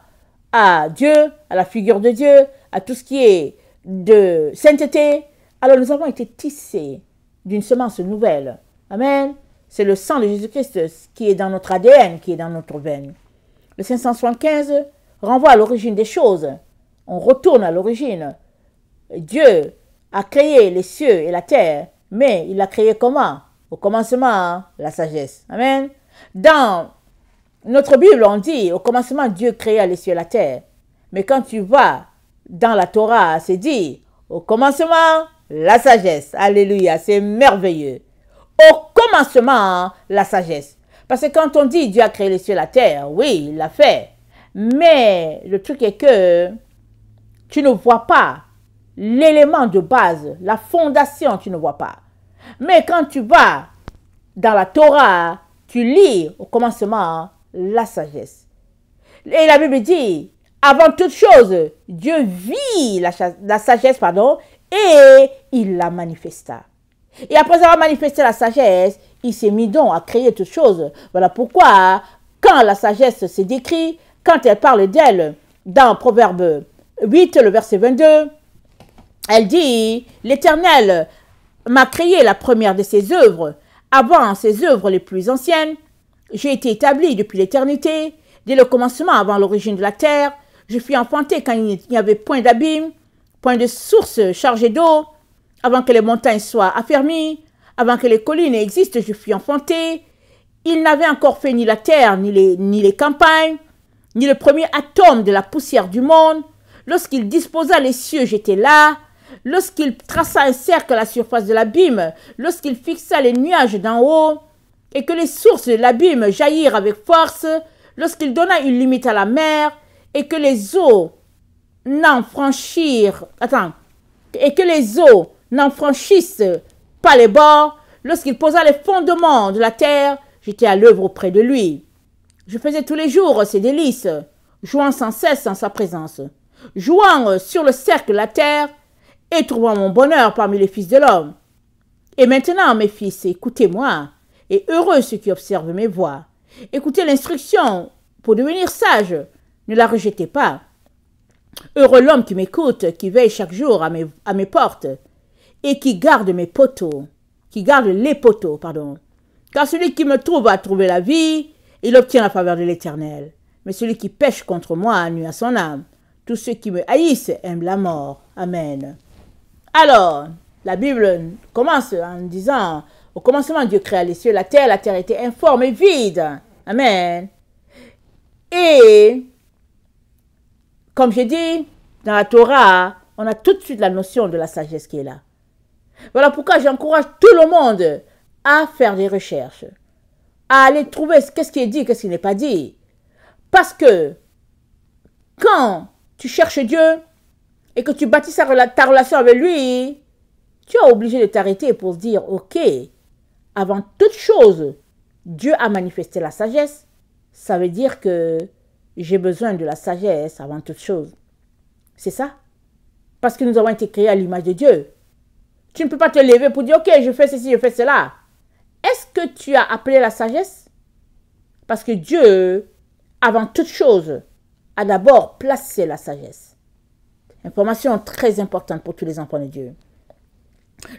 Speaker 1: à Dieu, à la figure de Dieu, à tout ce qui est de sainteté. Alors, nous avons été tissés d'une semence nouvelle. Amen. C'est le sang de Jésus-Christ qui est dans notre ADN, qui est dans notre veine. Le 575 renvoie à l'origine des choses. On retourne à l'origine. Dieu a créé les cieux et la terre, mais il l'a créé comment? Au commencement, la sagesse. Amen. Dans notre Bible, on dit, au commencement, Dieu créa les cieux et la terre. Mais quand tu vas dans la Torah, c'est dit, au commencement, la sagesse. Alléluia, c'est merveilleux. Au commencement, la sagesse. Parce que quand on dit Dieu a créé les cieux et la terre, oui, il l'a fait. Mais le truc est que tu ne vois pas l'élément de base, la fondation, tu ne vois pas. Mais quand tu vas dans la Torah, tu lis au commencement la sagesse. Et la Bible dit, avant toute chose, Dieu vit la sagesse, et il la manifesta. Et après avoir manifesté la sagesse, il s'est mis donc à créer toutes choses. Voilà pourquoi, quand la sagesse se décrit, quand elle parle d'elle, dans Proverbe 8, le verset 22, elle dit, l'Éternel m'a créé la première de ses œuvres, avant ses œuvres les plus anciennes. J'ai été établi depuis l'éternité, dès le commencement, avant l'origine de la terre. Je fus enfanté quand il n'y avait point d'abîme, point de source chargée d'eau, avant que les montagnes soient affermies, avant que les collines existent, je fus enfanté. Il n'avait encore fait ni la terre, ni les campagnes, ni le premier atome de la poussière du monde. Lorsqu'il disposa les cieux, j'étais là. Lorsqu'il traça un cercle à la surface de l'abîme, lorsqu'il fixa les nuages d'en haut, et que les sources de l'abîme jaillirent avec force, lorsqu'il donna une limite à la mer, et que les eaux n'en franchissent pas les bords, lorsqu'il posa les fondements de la terre, j'étais à l'œuvre auprès de lui. Je faisais tous les jours ses délices, jouant sans cesse en sa présence, jouant sur le cercle de la terre, et trouvant mon bonheur parmi les fils de l'homme. Et maintenant, mes fils, écoutez-moi, et heureux ceux qui observent mes voies. Écoutez l'instruction pour devenir sage, ne la rejetez pas. Heureux l'homme qui m'écoute, qui veille chaque jour à mes portes, et qui garde les poteaux, Car celui qui me trouve a trouvé la vie, il obtient la faveur de l'Éternel. Mais celui qui pêche contre moi nuit à son âme. Tous ceux qui me haïssent aiment la mort. Amen. Alors, la Bible commence en disant, au commencement, Dieu créa les cieux et la terre était informe et vide. Amen. Et, comme j'ai dit, dans la Torah, on a tout de suite la notion de la sagesse qui est là. Voilà pourquoi j'encourage tout le monde à faire des recherches, à aller trouver qu'est-ce qui est dit, qu'est-ce qui n'est pas dit. Parce que, quand tu cherches Dieu, et que tu bâtis ta relation avec lui, tu es obligé de t'arrêter pour se dire, ok, avant toute chose, Dieu a manifesté la sagesse. Ça veut dire que j'ai besoin de la sagesse avant toute chose. C'est ça. Parce que nous avons été créés à l'image de Dieu. Tu ne peux pas te lever pour dire, ok, je fais ceci, je fais cela. Est-ce que tu as appelé la sagesse? Parce que Dieu, avant toute chose, a d'abord placé la sagesse. Information très importante pour tous les enfants de Dieu.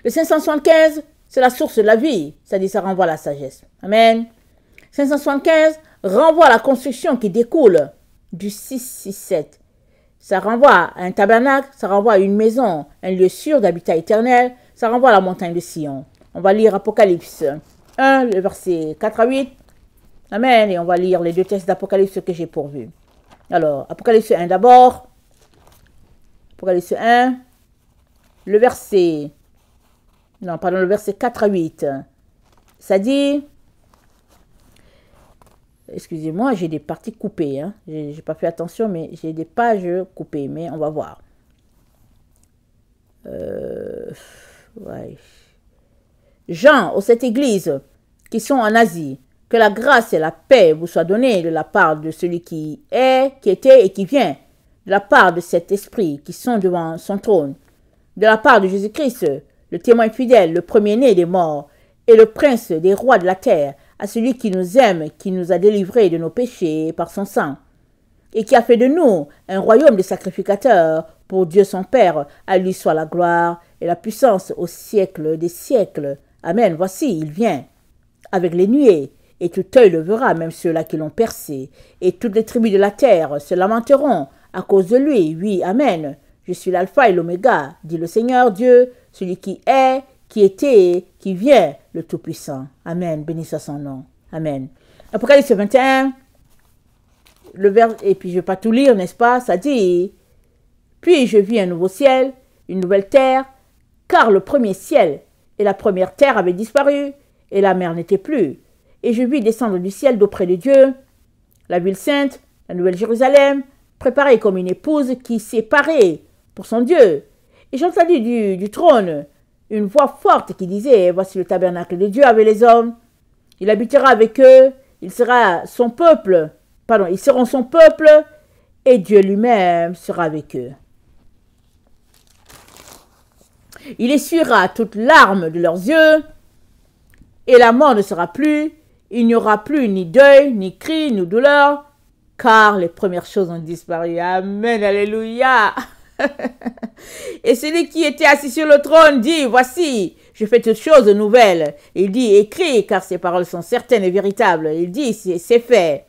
Speaker 1: Le 575, c'est la source de la vie, c'est-à-dire ça renvoie à la sagesse. Amen. 575 renvoie à la construction qui découle du 667. Ça renvoie à un tabernacle, ça renvoie à une maison, un lieu sûr d'habitat éternel, ça renvoie à la montagne de Sion. On va lire Apocalypse 1, le verset 4 à 8. Amen. Et on va lire les deux textes d'Apocalypse que j'ai pourvus. Alors, Apocalypse 1 d'abord. Apocalypse 1, le verset 4 à 8. Ça dit, excusez-moi, j'ai des parties coupées. Hein. Je n'ai pas fait attention, mais j'ai des pages coupées. Mais on va voir. Ouais. Jean, aux 7 églises qui sont en Asie, que la grâce et la paix vous soient données de la part de celui qui est, qui était et qui vient, de la part de cet esprit qui sont devant son trône, de la part de Jésus-Christ, le témoin fidèle, le premier-né des morts, et le prince des rois de la terre, à celui qui nous aime, qui nous a délivrés de nos péchés par son sang, et qui a fait de nous un royaume de sacrificateurs pour Dieu son Père. À lui soit la gloire et la puissance au siècle des siècles. Amen. Voici, il vient avec les nuées, et tout œil le verra, même ceux-là qui l'ont percé, et toutes les tribus de la terre se lamenteront à cause de lui. Oui, amen. Je suis l'alpha et l'oméga, dit le Seigneur Dieu, celui qui est, qui était, qui vient, le Tout-Puissant. Amen. Béni soit son nom. Amen. Apocalypse 21, le vers, et puis je ne vais pas tout lire, n'est-ce pas? Ça dit, puis je vis un nouveau ciel, une nouvelle terre, car le premier ciel et la première terre avaient disparu, et la mer n'était plus. Et je vis descendre du ciel d'auprès de Dieu, la ville sainte, la nouvelle Jérusalem, préparée comme une épouse qui s'est parée pour son Dieu. Et j'entendis du trône une voix forte qui disait, voici le tabernacle de Dieu avec les hommes. Il habitera avec eux, il sera son peuple, pardon, ils seront son peuple et Dieu lui-même sera avec eux. Il essuiera toute larme de leurs yeux et la mort ne sera plus. Il n'y aura plus ni deuil, ni cri, ni douleur, car les premières choses ont disparu. Amen, alléluia. Et celui qui était assis sur le trône dit, voici, je fais toutes choses nouvelles. Il dit, écris, car ces paroles sont certaines et véritables. Il dit, c'est fait.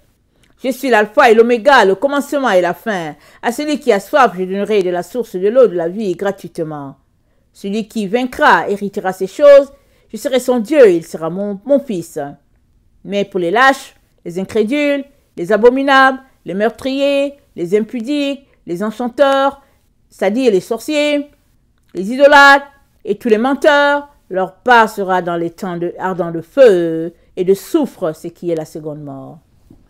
Speaker 1: Je suis l'alpha et l'oméga, le commencement et la fin. À celui qui a soif, je donnerai de la source de l'eau de la vie gratuitement. Celui qui vaincra héritera ces choses. Je serai son Dieu, il sera mon fils. Mais pour les lâches, les incrédules, les abominables, les meurtriers, les impudiques, les enchanteurs, c'est-à-dire les sorciers, les idolâtres et tous les menteurs, leur part sera dans les temps ardents de feu et de soufre, ce qui est la seconde mort.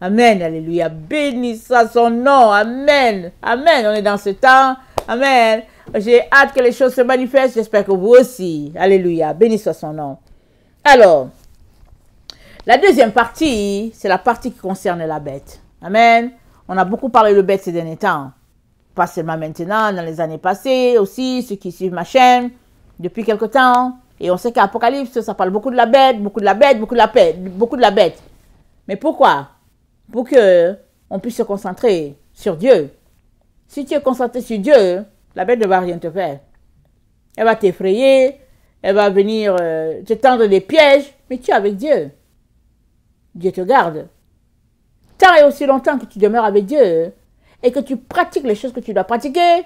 Speaker 1: Amen, alléluia, béni soit son nom, amen, amen, on est dans ce temps, amen. J'ai hâte que les choses se manifestent, j'espère que vous aussi, alléluia, béni soit son nom. Alors, la deuxième partie, c'est la partie qui concerne la bête, amen. On a beaucoup parlé de bête ces derniers temps. Pas seulement maintenant, dans les années passées aussi, ceux qui suivent ma chaîne depuis quelque temps. Et on sait qu'Apocalypse, ça parle beaucoup de la bête, beaucoup de la bête, beaucoup de la bête, beaucoup de la bête. Mais pourquoi? Pour que on puisse se concentrer sur Dieu. Si tu es concentré sur Dieu, la bête ne va rien te faire. Elle va t'effrayer, elle va venir te tendre des pièges, mais tu es avec Dieu. Dieu te garde. Tant et aussi longtemps que tu demeures avec Dieu, et que tu pratiques les choses que tu dois pratiquer,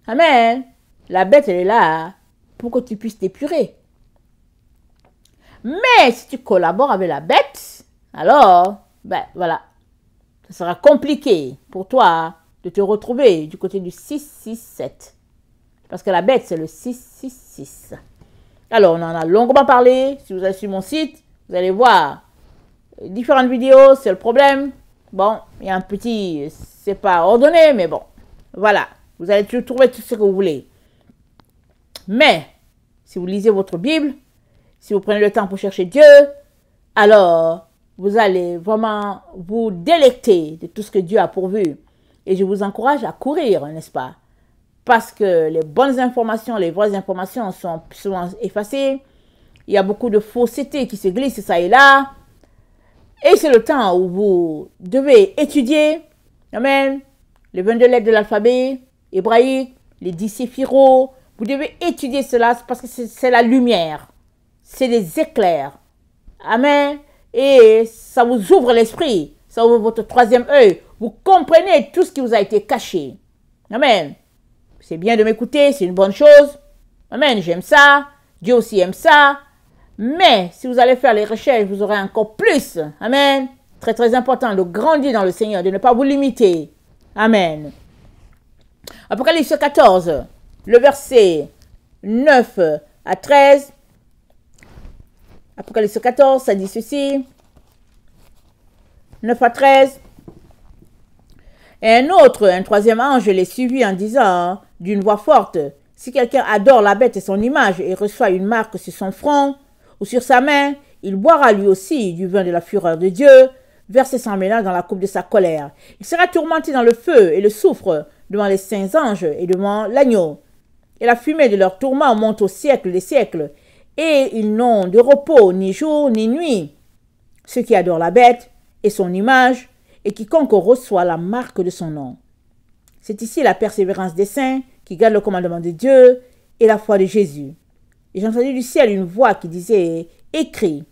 Speaker 1: amen, la bête, elle est là pour que tu puisses t'épurer. Mais si tu collabores avec la bête, alors, ben voilà, ça sera compliqué pour toi de te retrouver du côté du 667. Parce que la bête, c'est le 666. Alors, on en a longuement parlé. Si vous allez sur mon site, vous allez voir différentes vidéos, c'est le problème. Bon, il y a un petit, c'est pas ordonné, mais bon, voilà. Vous allez trouver tout ce que vous voulez. Mais, si vous lisez votre Bible, si vous prenez le temps pour chercher Dieu, alors, vous allez vraiment vous délecter de tout ce que Dieu a pourvu. Et je vous encourage à courir, n'est-ce pas? Parce que les bonnes informations, les vraies informations sont souvent effacées. Il y a beaucoup de fausseté qui se glissent ça et là. Et c'est le temps où vous devez étudier, amen, les 22 lettres de l'alphabet hébraïque, les 10 séphiros. Vous devez étudier cela parce que c'est la lumière. C'est des éclairs. Amen. Et ça vous ouvre l'esprit. Ça ouvre votre troisième œil. Vous comprenez tout ce qui vous a été caché. Amen. C'est bien de m'écouter, c'est une bonne chose. Amen, j'aime ça. Dieu aussi aime ça. Mais si vous allez faire les recherches, vous aurez encore plus. Amen. Très très important de grandir dans le Seigneur, de ne pas vous limiter. Amen. Apocalypse 14, le verset 9 à 13. Apocalypse 14, ça dit ceci. 9 à 13. Et un troisième ange les suivit en disant d'une voix forte, si quelqu'un adore la bête et son image et reçoit une marque sur son front ou sur sa main, il boira lui aussi du vin de la fureur de Dieu, versé sans mélange dans la coupe de sa colère. Il sera tourmenté dans le feu et le soufre devant les saints anges et devant l'agneau. Et la fumée de leur tourment monte au siècle des siècles, et ils n'ont de repos ni jour ni nuit. Ceux qui adorent la bête et son image, et quiconque reçoit la marque de son nom. C'est ici la persévérance des saints qui gardent le commandement de Dieu et la foi de Jésus. Et j'ai entendu du ciel une voix qui disait, écris,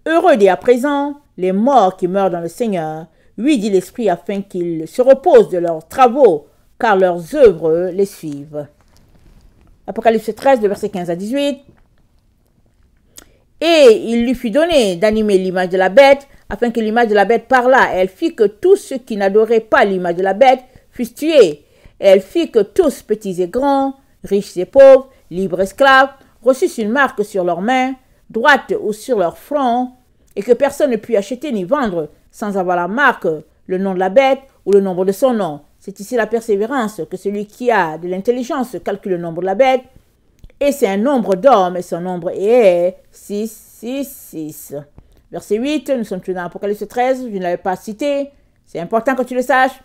Speaker 1: heureux dès à présent les morts qui meurent dans le Seigneur, oui, dit l'Esprit, afin qu'ils se reposent de leurs travaux, car leurs œuvres les suivent. Apocalypse 13, de versets 15 à 18. Et il lui fut donné d'animer l'image de la bête, afin que l'image de la bête parlât. Elle fit que tous ceux qui n'adoraient pas l'image de la bête fussent tués. Elle fit que tous, petits et grands, riches et pauvres, libres et esclaves, reçussent une marque sur leurs mains, droite ou sur leur front, et que personne ne put acheter ni vendre sans avoir la marque, le nom de la bête ou le nombre de son nom. C'est ici la persévérance, que celui qui a de l'intelligence calcule le nombre de la bête, Et c'est un nombre d'hommes, et son nombre est 666. Verset 8, nous sommes toujours dans Apocalypse 13, je ne l'avais pas cité, c'est important que tu le saches.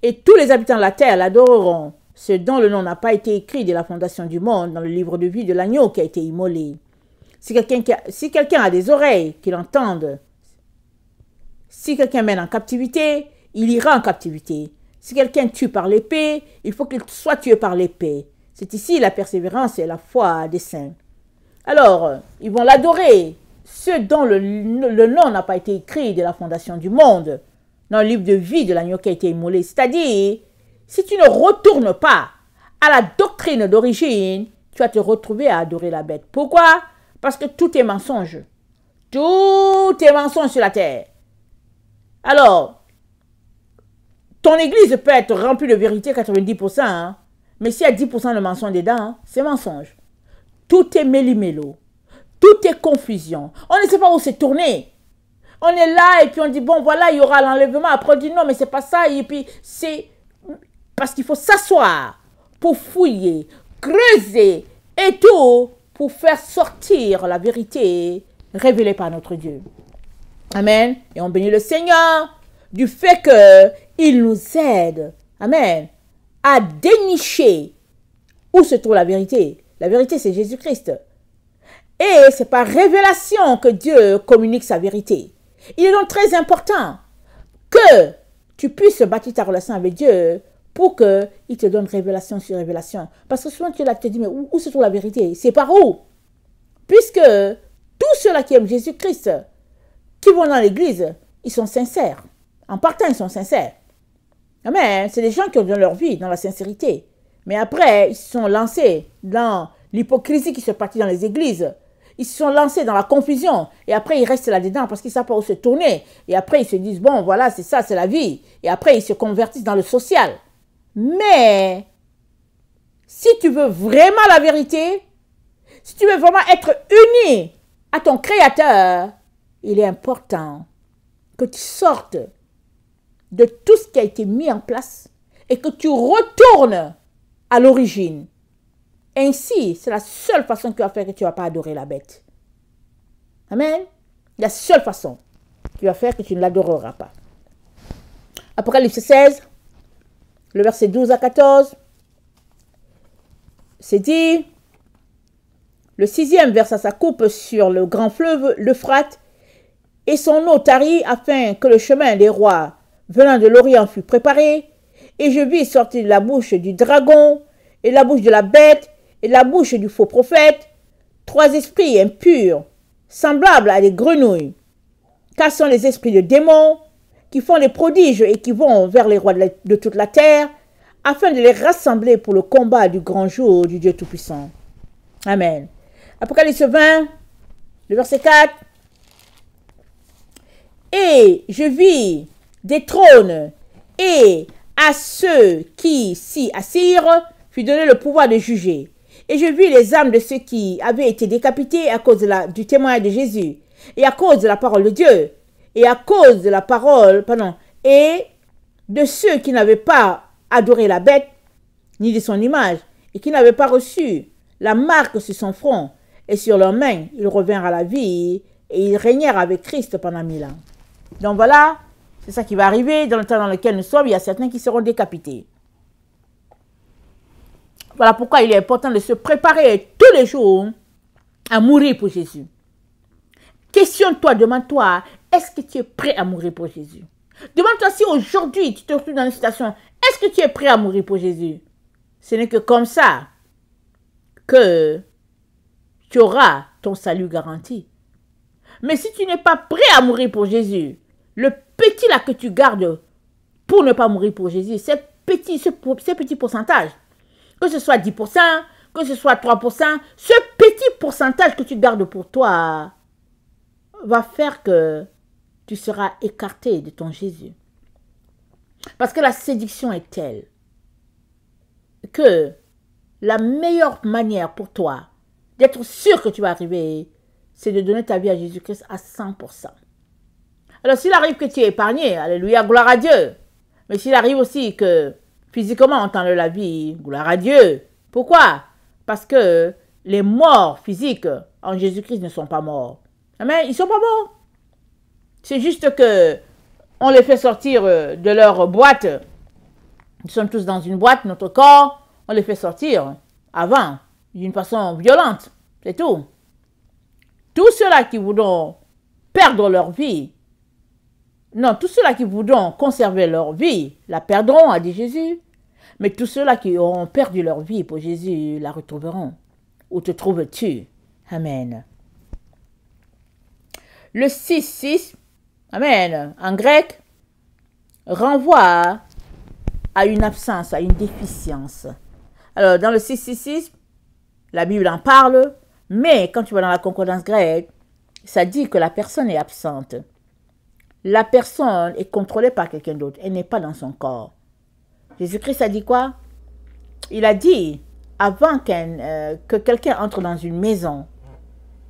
Speaker 1: Et tous les habitants de la terre l'adoreront, ce dont le nom n'a pas été écrit dès la fondation du monde dans le livre de vie de l'agneau qui a été immolé. Si quelqu'un a des oreilles, qu'il entende. Si quelqu'un mène en captivité, il ira en captivité. Si quelqu'un tue par l'épée, il faut qu'il soit tué par l'épée. C'est ici la persévérance et la foi des saints. Alors, ils vont l'adorer, ceux dont le nom n'a pas été écrit dès la fondation du monde, dans le livre de vie de l'agneau qui a été immolé. C'est-à-dire, si tu ne retournes pas à la doctrine d'origine, tu vas te retrouver à adorer la bête. Pourquoi? Parce que tout est mensonge. Tout est mensonge sur la terre. Alors, ton église peut être remplie de vérité 90%, hein, mais s'il y a 10% de mensonge dedans, hein, c'est mensonge. Tout est méli-mélo. Tout est confusion. On ne sait pas où se tourner. On est là et puis on dit, bon, voilà, il y aura l'enlèvement. Après, on dit, non, mais c'est pas ça. Et puis, c'est parce qu'il faut s'asseoir pour fouiller, creuser et tout pour faire sortir la vérité révélée par notre Dieu. Amen. Et on bénit le Seigneur du fait qu'il nous aide, amen, à dénicher où se trouve la vérité. La vérité, c'est Jésus-Christ. Et c'est par révélation que Dieu communique sa vérité. Il est donc très important que tu puisses bâtir ta relation avec Dieu pour qu'il te donne révélation sur révélation. Parce que souvent tu es là, tu te dis, mais où se trouve la vérité? C'est par où? Puisque tous ceux-là qui aiment Jésus-Christ, qui vont dans l'église, ils sont sincères. En partant, ils sont sincères. Amen. C'est des gens qui ont donné leur vie dans la sincérité. Mais après, ils se sont lancés dans l'hypocrisie qui se pratique dans les églises. Ils se sont lancés dans la confusion. Et après, ils restent là-dedans parce qu'ils ne savent pas où se tourner. Et après, ils se disent, bon, voilà, c'est ça, c'est la vie. Et après, ils se convertissent dans le social. Mais, si tu veux vraiment la vérité, si tu veux vraiment être uni à ton Créateur, il est important que tu sortes de tout ce qui a été mis en place et que tu retournes à l'origine. Ainsi, c'est la seule façon qui va faire que tu ne vas pas adorer la bête. Amen. La seule façon qui va faire que tu ne l'adoreras pas. Apocalypse 16, le verset 12 à 14, c'est dit, le 6e versa sa coupe sur le grand fleuve, l'Euphrate, et son eau tarit afin que le chemin des rois venant de l'Orient fut préparé, et je vis sortir de la bouche du dragon, et de la bouche de la bête, et de la bouche du faux prophète, 3 esprits impurs, semblables à des grenouilles, car ce sont les esprits de démons, qui font des prodiges et qui vont vers les rois de toute la terre, afin de les rassembler pour le combat du grand jour du Dieu Tout-Puissant. Amen. Apocalypse 20, le verset 4. Et je vis des trônes, et à ceux qui s'y assirent fut donné le pouvoir de juger. Et je vis les âmes de ceux qui avaient été décapités à cause du témoignage de Jésus, et à cause de la parole de Dieu, et à cause de la parole, et de ceux qui n'avaient pas adoré la bête, ni de son image, et qui n'avaient pas reçu la marque sur son front, et sur leurs mains, ils revinrent à la vie, et ils régnèrent avec Christ pendant 1000 ans. Donc voilà, c'est ça qui va arriver dans le temps dans lequel nous sommes. Il y a certains qui seront décapités. Voilà pourquoi il est important de se préparer tous les jours à mourir pour Jésus. Questionne-toi, demande-toi, est-ce que tu es prêt à mourir pour Jésus? Demande-toi si aujourd'hui tu te retrouves dans une situation, est-ce que tu es prêt à mourir pour Jésus? Ce n'est que comme ça que tu auras ton salut garanti. Mais si tu n'es pas prêt à mourir pour Jésus, le petit là que tu gardes pour ne pas mourir pour Jésus, ce petit pourcentage, que ce soit 10%, que ce soit 3%, ce petit pourcentage que tu gardes pour toi va faire que tu seras écarté de ton Jésus. Parce que la séduction est telle que la meilleure manière pour toi d'être sûr que tu vas arriver, c'est de donner ta vie à Jésus-Christ à 100%. Alors s'il arrive que tu es épargné, alléluia, gloire à Dieu. Mais s'il arrive aussi que physiquement on t'enlève la vie, gloire à Dieu. Pourquoi? Parce que les morts physiques en Jésus-Christ ne sont pas morts. Amen. Ils ne sont pas morts. C'est juste que on les fait sortir de leur boîte. Nous sommes tous dans une boîte, notre corps, on les fait sortir avant, d'une façon violente. C'est tout. Tous ceux-là qui voudront perdre leur vie, non, tous ceux-là qui voudront conserver leur vie, la perdront, a dit Jésus. Mais tous ceux-là qui auront perdu leur vie pour Jésus, la retrouveront. Où te trouves-tu? Amen. Le 6-6, amen, en grec, renvoie à une absence, à une déficience. Alors, dans le 6-6-6, la Bible en parle, mais quand tu vas dans la concordance grecque, ça dit que la personne est absente. La personne est contrôlée par quelqu'un d'autre. Elle n'est pas dans son corps. Jésus-Christ a dit quoi? Il a dit, avant que quelqu'un entre dans une maison,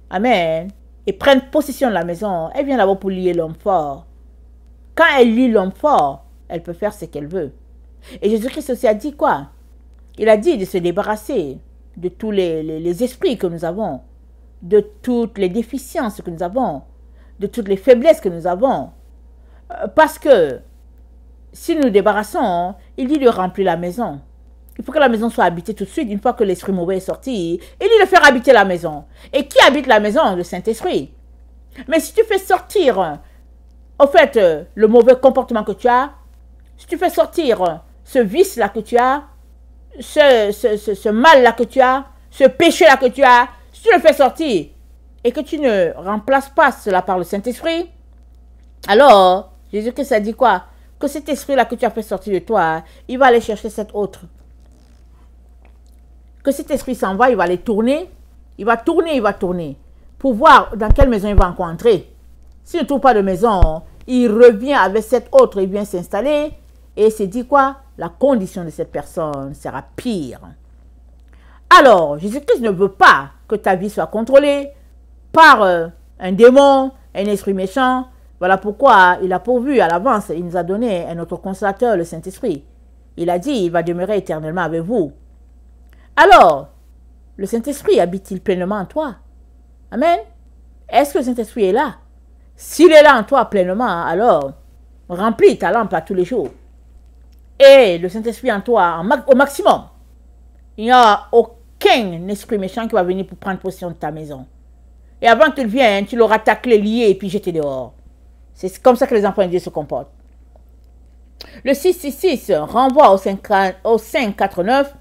Speaker 1: amen, et prenne possession de la maison, elle vient d'abord pour lier l'homme fort. Quand elle lie l'homme fort, elle peut faire ce qu'elle veut. Et Jésus-Christ aussi a dit quoi? Il a dit de se débarrasser de tous les esprits que nous avons, de toutes les déficiences que nous avons, de toutes les faiblesses que nous avons. Parce que si nous débarrassons, il dit de remplir la maison. Il faut que la maison soit habitée tout de suite. Une fois que l'esprit mauvais est sorti, il dit de faire habiter la maison. Et qui habite la maison? Le Saint-Esprit. Mais si tu fais sortir, au fait, le mauvais comportement que tu as, si tu fais sortir ce vice-là que tu as, ce mal-là que tu as, ce péché-là que tu as, si tu le fais sortir et que tu ne remplaces pas cela par le Saint-Esprit, alors, Jésus-Christ a dit quoi? Que cet esprit-là que tu as fait sortir de toi, il va aller chercher cet autre. Que cet esprit s'en va, il va aller tourner, il va tourner, pour voir dans quelle maison il va encore entrer. S'il ne trouve pas de maison, il revient avec cet autre, il vient s'installer, et il se dit quoi? La condition de cette personne sera pire. Alors, Jésus-Christ ne veut pas que ta vie soit contrôlée par un démon, un esprit méchant. Voilà pourquoi il a pourvu à l'avance, il nous a donné un autre consolateur, le Saint-Esprit. Il a dit, il va demeurer éternellement avec vous. Alors, le Saint-Esprit habite-t-il pleinement en toi? Amen. Est-ce que le Saint-Esprit est là? S'il est là en toi pleinement, alors, remplis ta lampe à tous les jours. Et le Saint-Esprit en toi au maximum. Il n'y a aucun esprit méchant qui va venir pour prendre possession de ta maison. Et avant qu'il vienne, tu l'auras taclé, lié et puis jeté dehors. C'est comme ça que les enfants de Dieu se comportent. Le 666 renvoie au 549.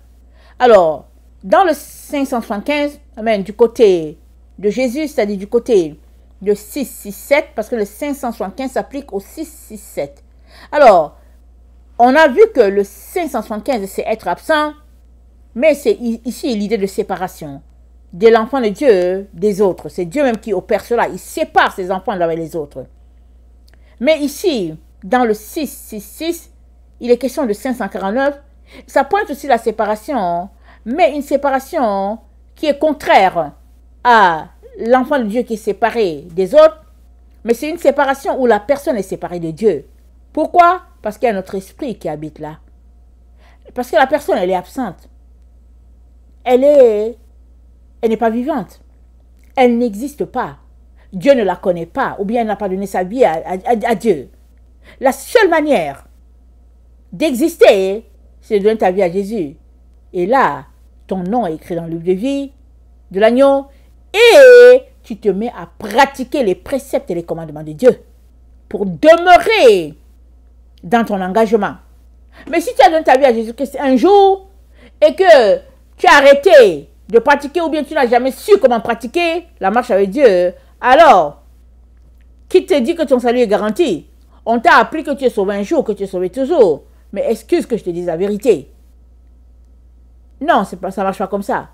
Speaker 1: Alors, dans le 575, amen, du côté de Jésus, c'est-à-dire du côté de 667, parce que le 575 s'applique au 667. Alors, on a vu que le 575, c'est être absent, mais c'est ici l'idée de séparation de l'enfant de Dieu des autres. C'est Dieu même qui opère cela. Il sépare ses enfants avec les autres. Mais ici, dans le 666, il est question de 549. Ça pointe aussi la séparation, mais une séparation qui est contraire à l'enfant de Dieu qui est séparé des autres. Mais c'est une séparation où la personne est séparée de Dieu. Pourquoi? Parce qu'il y a notre esprit qui habite là. Parce que la personne, elle est absente. Elle n'est pas vivante. Elle n'existe pas. Dieu ne la connaît pas, ou bien elle n'a pas donné sa vie à Dieu. La seule manière d'exister, c'est de donner ta vie à Jésus. Et là, ton nom est écrit dans le livre de vie de l'agneau, et tu te mets à pratiquer les préceptes et les commandements de Dieu pour demeurer dans ton engagement. Mais si tu as donné ta vie à Jésus-Christ un jour et que tu as arrêté de pratiquer, ou bien tu n'as jamais su comment pratiquer la marche avec Dieu, alors, qui te dit que ton salut est garanti? On t'a appris que tu es sauvé un jour, que tu es sauvé toujours. Mais excuse que je te dise la vérité. Non, ça ne marche pas comme ça.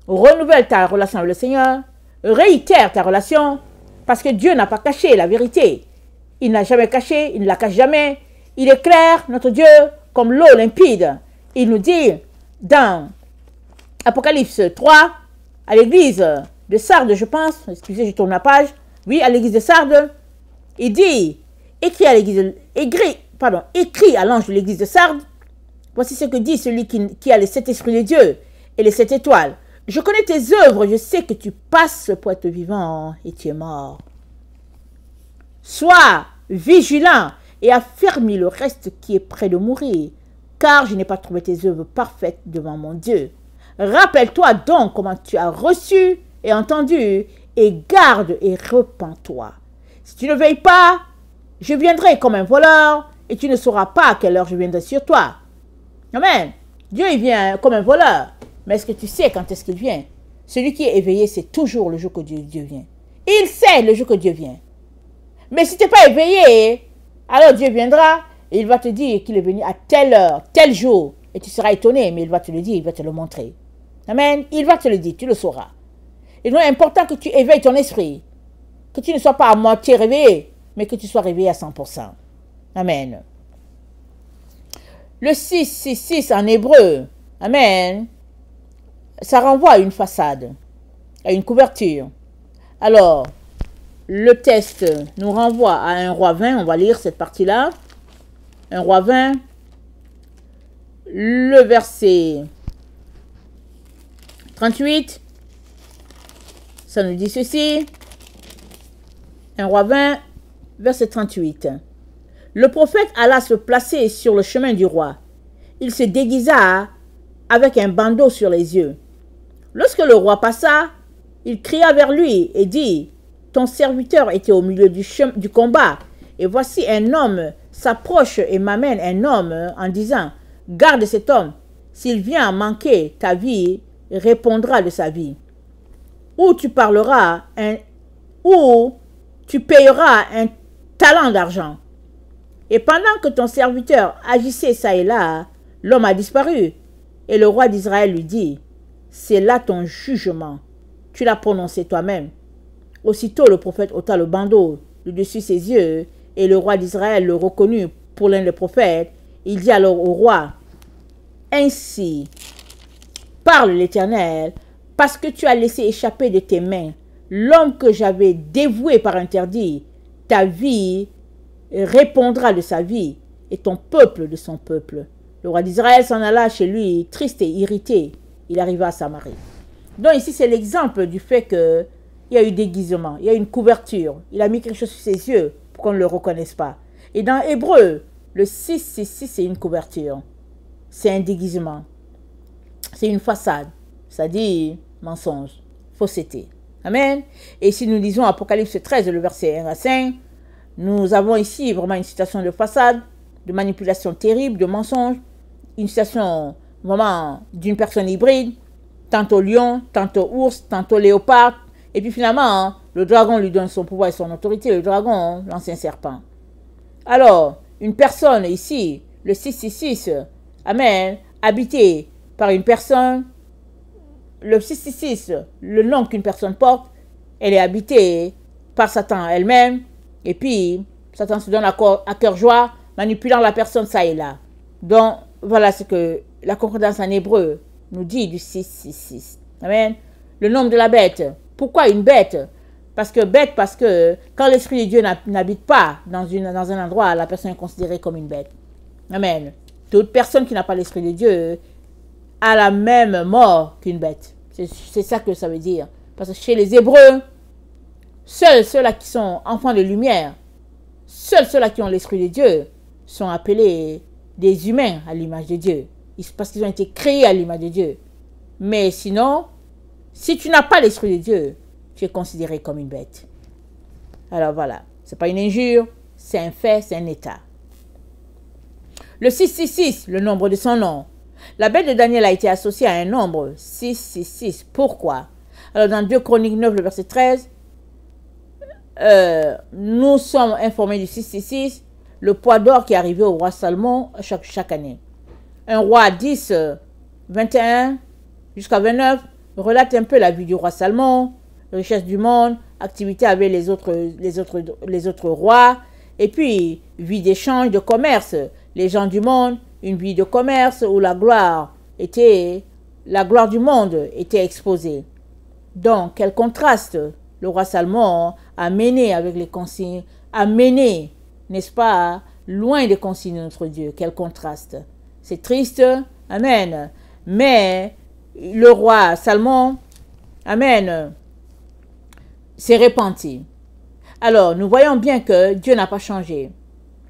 Speaker 1: Renouvelle ta relation avec le Seigneur. Réitère ta relation. Parce que Dieu n'a pas caché la vérité. Il n'a jamais caché, il ne la cache jamais. Il est clair, notre Dieu, comme l'eau limpide. Il nous dit dans Apocalypse 3, à l'église de Sardes, je pense, excusez, je tourne la page, oui, à l'église de Sardes, il dit, écrit à l'ange de l'église de Sardes, voici ce que dit celui qui a les 7 esprits de Dieu et les 7 étoiles. Je connais tes œuvres, je sais que tu passes pour être vivant et tu es mort. Sois vigilant et affermis le reste qui est près de mourir, car je n'ai pas trouvé tes œuvres parfaites devant mon Dieu. Rappelle-toi donc comment tu as reçu et entendu, et garde et repens-toi. Si tu ne veilles pas, je viendrai comme un voleur, et tu ne sauras pas à quelle heure je viendrai sur toi. Amen. Dieu, il vient comme un voleur. Mais est-ce que tu sais quand est-ce qu'il vient? Celui qui est éveillé, c'est toujours le jour que Dieu vient. Il sait le jour que Dieu vient. Mais si tu n'es pas éveillé, alors Dieu viendra et il va te dire qu'il est venu à telle heure, tel jour. Et tu seras étonné, mais il va te le dire, il va te le montrer. Amen. Il va te le dire, tu le sauras. Et donc, il est important que tu éveilles ton esprit. Que tu ne sois pas à moitié réveillé, mais que tu sois réveillé à 100%. Amen. Le 666 en hébreu, amen, ça renvoie à une façade, à une couverture. Alors, le texte nous renvoie à 1 Roi 20, on va lire cette partie-là. 1 Roi 20, le verset 38, ça nous dit ceci. 1 Roi 20, verset 38. Le prophète alla se placer sur le chemin du roi. Il se déguisa avec un bandeau sur les yeux. Lorsque le roi passa, il cria vers lui et dit, « Ton serviteur était au milieu du combat, et voici un homme s'approche et m'amène un homme en disant, « Garde cet homme, s'il vient à manquer ta vie, il répondra de sa vie. Ou tu payeras un talent d'argent. » Et pendant que ton serviteur agissait ça et là, l'homme a disparu. Et le roi d'Israël lui dit, « C'est là ton jugement. Tu l'as prononcé toi-même. » Aussitôt le prophète ôta le bandeau de dessus ses yeux, et le roi d'Israël le reconnut pour l'un des prophètes. Il dit alors au roi, « Ainsi parle l'Éternel, parce que tu as laissé échapper de tes mains l'homme que j'avais dévoué par interdit, ta vie répondra de sa vie, et ton peuple de son peuple. » Le roi d'Israël s'en alla chez lui, triste et irrité. Il arriva à Samarie. Donc ici, c'est l'exemple du fait qu'il y a eu déguisement, il y a une couverture. Il a mis quelque chose sur ses yeux pour qu'on ne le reconnaisse pas. Et dans Hébreu, le 666, c'est une couverture. C'est un déguisement. C'est une façade. C'est-à-dire mensonge, fausseté. Amen. Et si nous lisons Apocalypse 13, le verset 1 à 5, nous avons ici vraiment une situation de façade, de manipulation terrible, de mensonge, une situation vraiment d'une personne hybride, tantôt lion, tantôt ours, tantôt léopard, et puis finalement, le dragon lui donne son pouvoir et son autorité, le dragon, l'ancien serpent. Alors, une personne ici, le 666, amen, habité par une personne, le 666, le nom qu'une personne porte, elle est habitée par Satan elle-même, et puis Satan se donne à cœur joie, manipulant la personne ça et là. Donc, voilà ce que la concordance en hébreu nous dit du 666. Amen. Le nom de la bête. Pourquoi une bête? Parce que quand l'Esprit de Dieu n'habite pas dans un endroit, la personne est considérée comme une bête. Amen. Toute personne qui n'a pas l'Esprit de Dieu a la même mort qu'une bête. C'est ça que ça veut dire. Parce que chez les Hébreux, seuls ceux-là qui sont enfants de lumière, seuls ceux-là qui ont l'Esprit de Dieu sont appelés des humains à l'image de Dieu. Parce qu'ils ont été créés à l'image de Dieu. Mais sinon, si tu n'as pas l'Esprit de Dieu, tu es considéré comme une bête. Alors voilà, ce n'est pas une injure, c'est un fait, c'est un état. Le 666, le nombre de son nom. La bête de Daniel a été associée à un nombre, 666. Pourquoi? Alors dans 2 Chroniques 9, le verset 13, nous sommes informés du 666, le poids d'or qui est arrivé au roi Salomon chaque année. Un roi 10, 21 jusqu'à 29 relate un peu la vie du roi Salomon, richesse du monde, activité avec les autres rois, et puis vie d'échange, de commerce, les gens du monde, une vie de commerce où la gloire du monde était exposée. Donc, quel contraste le roi Salomon a mené avec les consignes, n'est-ce pas, loin des consignes de notre Dieu. Quel contraste. C'est triste, amen. Mais le roi Salomon, amen, s'est repenti. Alors, nous voyons bien que Dieu n'a pas changé.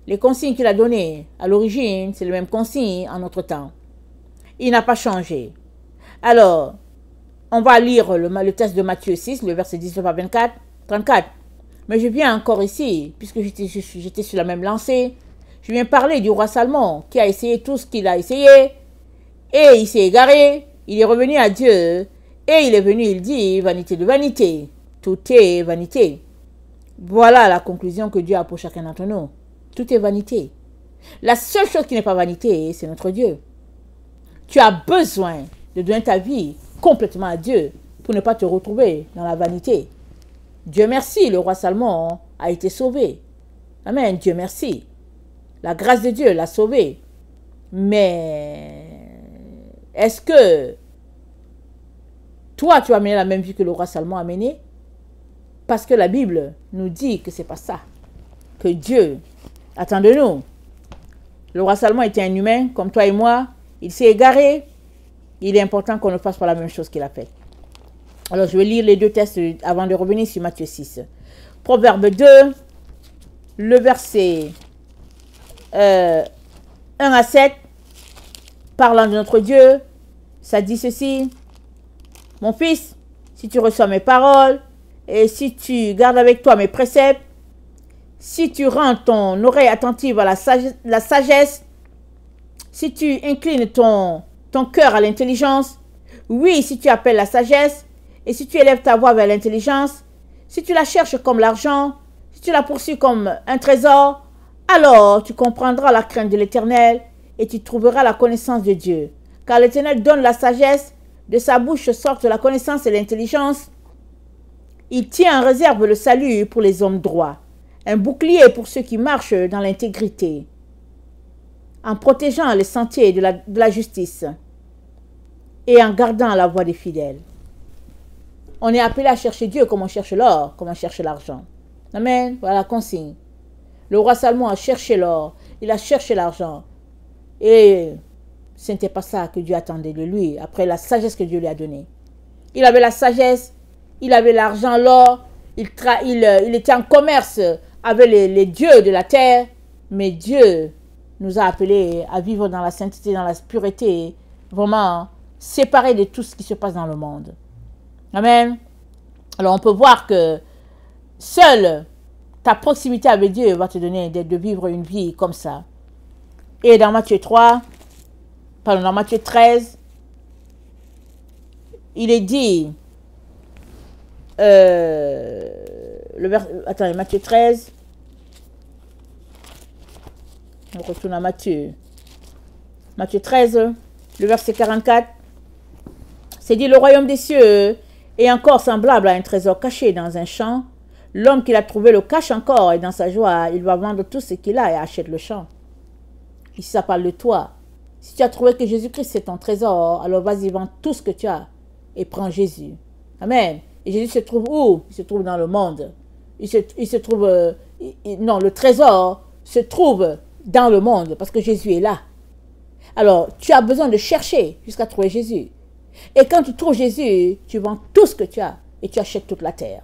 Speaker 1: Les consignes qu'il a données à l'origine, c'est les mêmes consignes en notre temps. Il n'a pas changé. Alors, on va lire le texte de Matthieu 6, le verset 19 à 34. Mais je viens encore ici, puisque j'étais sur la même lancée, je viens parler du roi Salomon, qui a essayé tout ce qu'il a essayé, et il s'est égaré, il est revenu à Dieu, et il est venu, il dit, vanité de vanité, tout est vanité. Voilà la conclusion que Dieu a pour chacun d'entre nous. Tout est vanité. La seule chose qui n'est pas vanité, c'est notre Dieu. Tu as besoin de donner ta vie complètement à Dieu pour ne pas te retrouver dans la vanité. Dieu merci, le roi Salomon a été sauvé. Amen, Dieu merci. La grâce de Dieu l'a sauvé. Mais est-ce que toi, tu vas mener la même vie que le roi Salomon a mené? Parce que la Bible nous dit que c'est pas ça. Que Dieu attend de nous. Le roi Salomon était un humain comme toi et moi. Il s'est égaré. Il est important qu'on ne fasse pas la même chose qu'il a fait. Alors, je vais lire les deux textes avant de revenir sur Matthieu 6. Proverbe 2, le verset 1 à 7, parlant de notre Dieu, ça dit ceci. Mon fils, si tu reçois mes paroles, et si tu gardes avec toi mes préceptes, si tu rends ton oreille attentive à la sagesse, si tu inclines ton cœur à l'intelligence, oui, si tu appelles la sagesse, et si tu élèves ta voix vers l'intelligence, si tu la cherches comme l'argent, si tu la poursuis comme un trésor, alors tu comprendras la crainte de l'Éternel et tu trouveras la connaissance de Dieu. Car l'Éternel donne la sagesse, de sa bouche sortent la connaissance et l'intelligence. Il tient en réserve le salut pour les hommes droits, un bouclier pour ceux qui marchent dans l'intégrité, en protégeant les sentiers de la justice et en gardant la voie des fidèles. On est appelé à chercher Dieu comme on cherche l'or, comme on cherche l'argent. Amen. Voilà la consigne. Le roi Salomon a cherché l'or, il a cherché l'argent. Et ce n'était pas ça que Dieu attendait de lui, après la sagesse que Dieu lui a donnée. Il avait la sagesse, il avait l'argent, l'or, il était en commerce avec les dieux de la terre, mais Dieu nous a appelés à vivre dans la sainteté, dans la pureté, vraiment séparés de tout ce qui se passe dans le monde. Amen. Alors on peut voir que seule ta proximité avec Dieu va te donner de vivre une vie comme ça. Et dans Matthieu 13, il est dit, Matthieu 13, on retourne à Matthieu 13, le verset 44, c'est dit, le royaume des cieux est encore semblable à un trésor caché dans un champ. L'homme qui l'a trouvé le cache encore et dans sa joie, il va vendre tout ce qu'il a et achète le champ. Ici, ça parle de toi. Si tu as trouvé que Jésus-Christ c'est ton trésor, alors vas-y, vends tout ce que tu as et prends Jésus. Amen. Et Jésus se trouve où? Il se trouve dans le monde. Il se trouve... non, le trésor se trouve dans le monde parce que Jésus est là. Alors, tu as besoin de chercher jusqu'à trouver Jésus. Et quand tu trouves Jésus, tu vends tout ce que tu as et tu achètes toute la terre.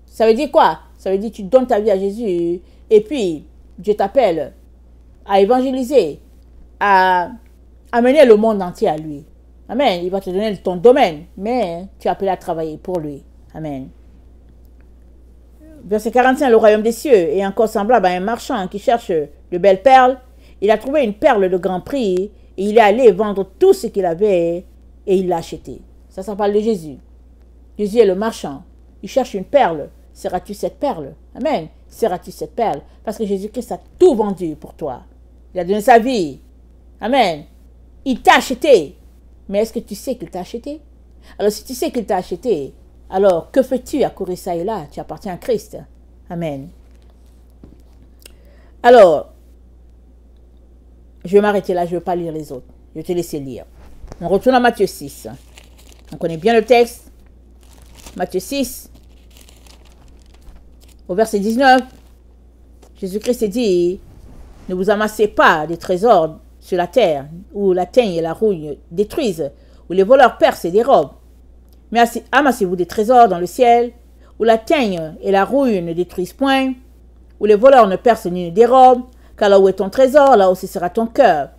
Speaker 1: Ça veut dire quoi? Ça veut dire que tu donnes ta vie à Jésus et puis Dieu t'appelle à évangéliser, à amener le monde entier à lui. Amen. Il va te donner ton domaine, mais tu es appelé à travailler pour lui. Amen. Verset 45, le royaume des cieux est encore semblable à un marchand qui cherche de belles perles. Il a trouvé une perle de grand prix et il est allé vendre tout ce qu'il avait et il l'a acheté. Ça parle de Jésus. Jésus est le marchand. Il cherche une perle. Seras-tu cette perle? Amen. Seras-tu cette perle? Parce que Jésus-Christ a tout vendu pour toi. Il a donné sa vie. Amen. Il t'a acheté. Mais est-ce que tu sais qu'il t'a acheté? Alors si tu sais qu'il t'a acheté, alors que fais-tu à courir ça et là? Tu appartiens à Christ. Amen. Alors, je vais m'arrêter là, je ne vais pas lire les autres. Je vais te laisser lire. On retourne à Matthieu 6. On connaît bien le texte. Matthieu 6. Au verset 19, Jésus-Christ dit, ne vous amassez pas des trésors sur la terre, où la teigne et la rouille détruisent, où les voleurs percent et dérobent. Mais amassez-vous des trésors dans le ciel, où la teigne et la rouille ne détruisent point, où les voleurs ne percent ni ne dérobent, car là où est ton trésor, là aussi sera ton cœur.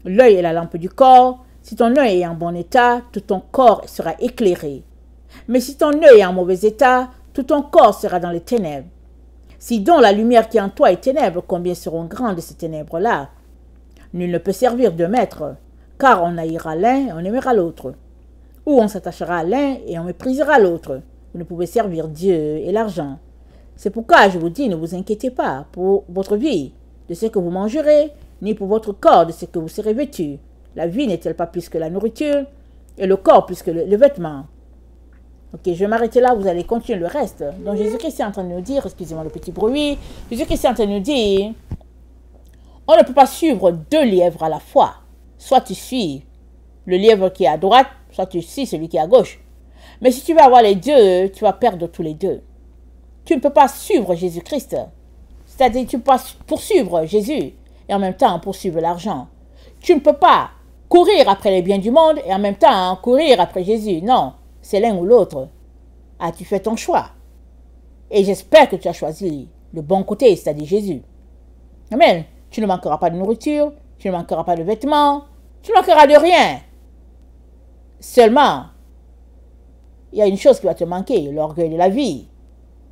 Speaker 1: L'œil est la lampe du corps. Si ton œil est en bon état, tout ton corps sera éclairé. Mais si ton œil est en mauvais état, tout ton corps sera dans les ténèbres. Si donc la lumière qui est en toi est ténèbres, combien seront grandes ces ténèbres-là? Nul ne peut servir de maître, car on haïra l'un et on aimera l'autre. Ou on s'attachera à l'un et on méprisera l'autre. Vous ne pouvez servir Dieu et l'argent. C'est pourquoi je vous dis, ne vous inquiétez pas pour votre vie, de ce que vous mangerez, ni pour votre corps, de ce que vous serez vêtu. La vie n'est-elle pas plus que la nourriture, et le corps plus que le vêtement? Ok, je vais m'arrêter là, vous allez continuer le reste. Donc Jésus-Christ est en train de nous dire, excusez-moi le petit bruit, Jésus-Christ est en train de nous dire, on ne peut pas suivre deux lièvres à la fois. Soit tu suis le lièvre qui est à droite, soit tu suis celui qui est à gauche. Mais si tu veux avoir les deux, tu vas perdre tous les deux. Tu ne peux pas suivre Jésus-Christ. C'est-à-dire tu peux pas poursuivre Jésus et en même temps poursuivre l'argent. Tu ne peux pas courir après les biens du monde et en même temps courir après Jésus. Non, c'est l'un ou l'autre. Ah, tu fais ton choix. Et j'espère que tu as choisi le bon côté, c'est-à-dire Jésus. Amen. Tu ne manqueras pas de nourriture, tu ne manqueras pas de vêtements, tu ne manqueras de rien. Seulement, il y a une chose qui va te manquer, l'orgueil de la vie.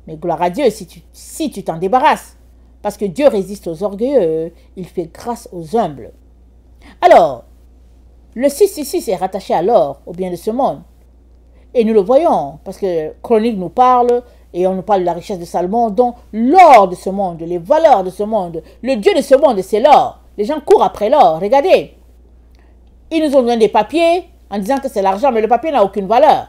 Speaker 1: Mais gloire à Dieu si tu t'en débarrasses. Parce que Dieu résiste aux orgueilleux, il fait grâce aux humbles. Alors, le 666 est rattaché à l'or, au bien de ce monde. Et nous le voyons, parce que Chronique nous parle, et on nous parle de la richesse de Salomon, dont l'or de ce monde, les valeurs de ce monde, le Dieu de ce monde, c'est l'or. Les gens courent après l'or, regardez. Ils nous ont donné des papiers en disant que c'est l'argent, mais le papier n'a aucune valeur.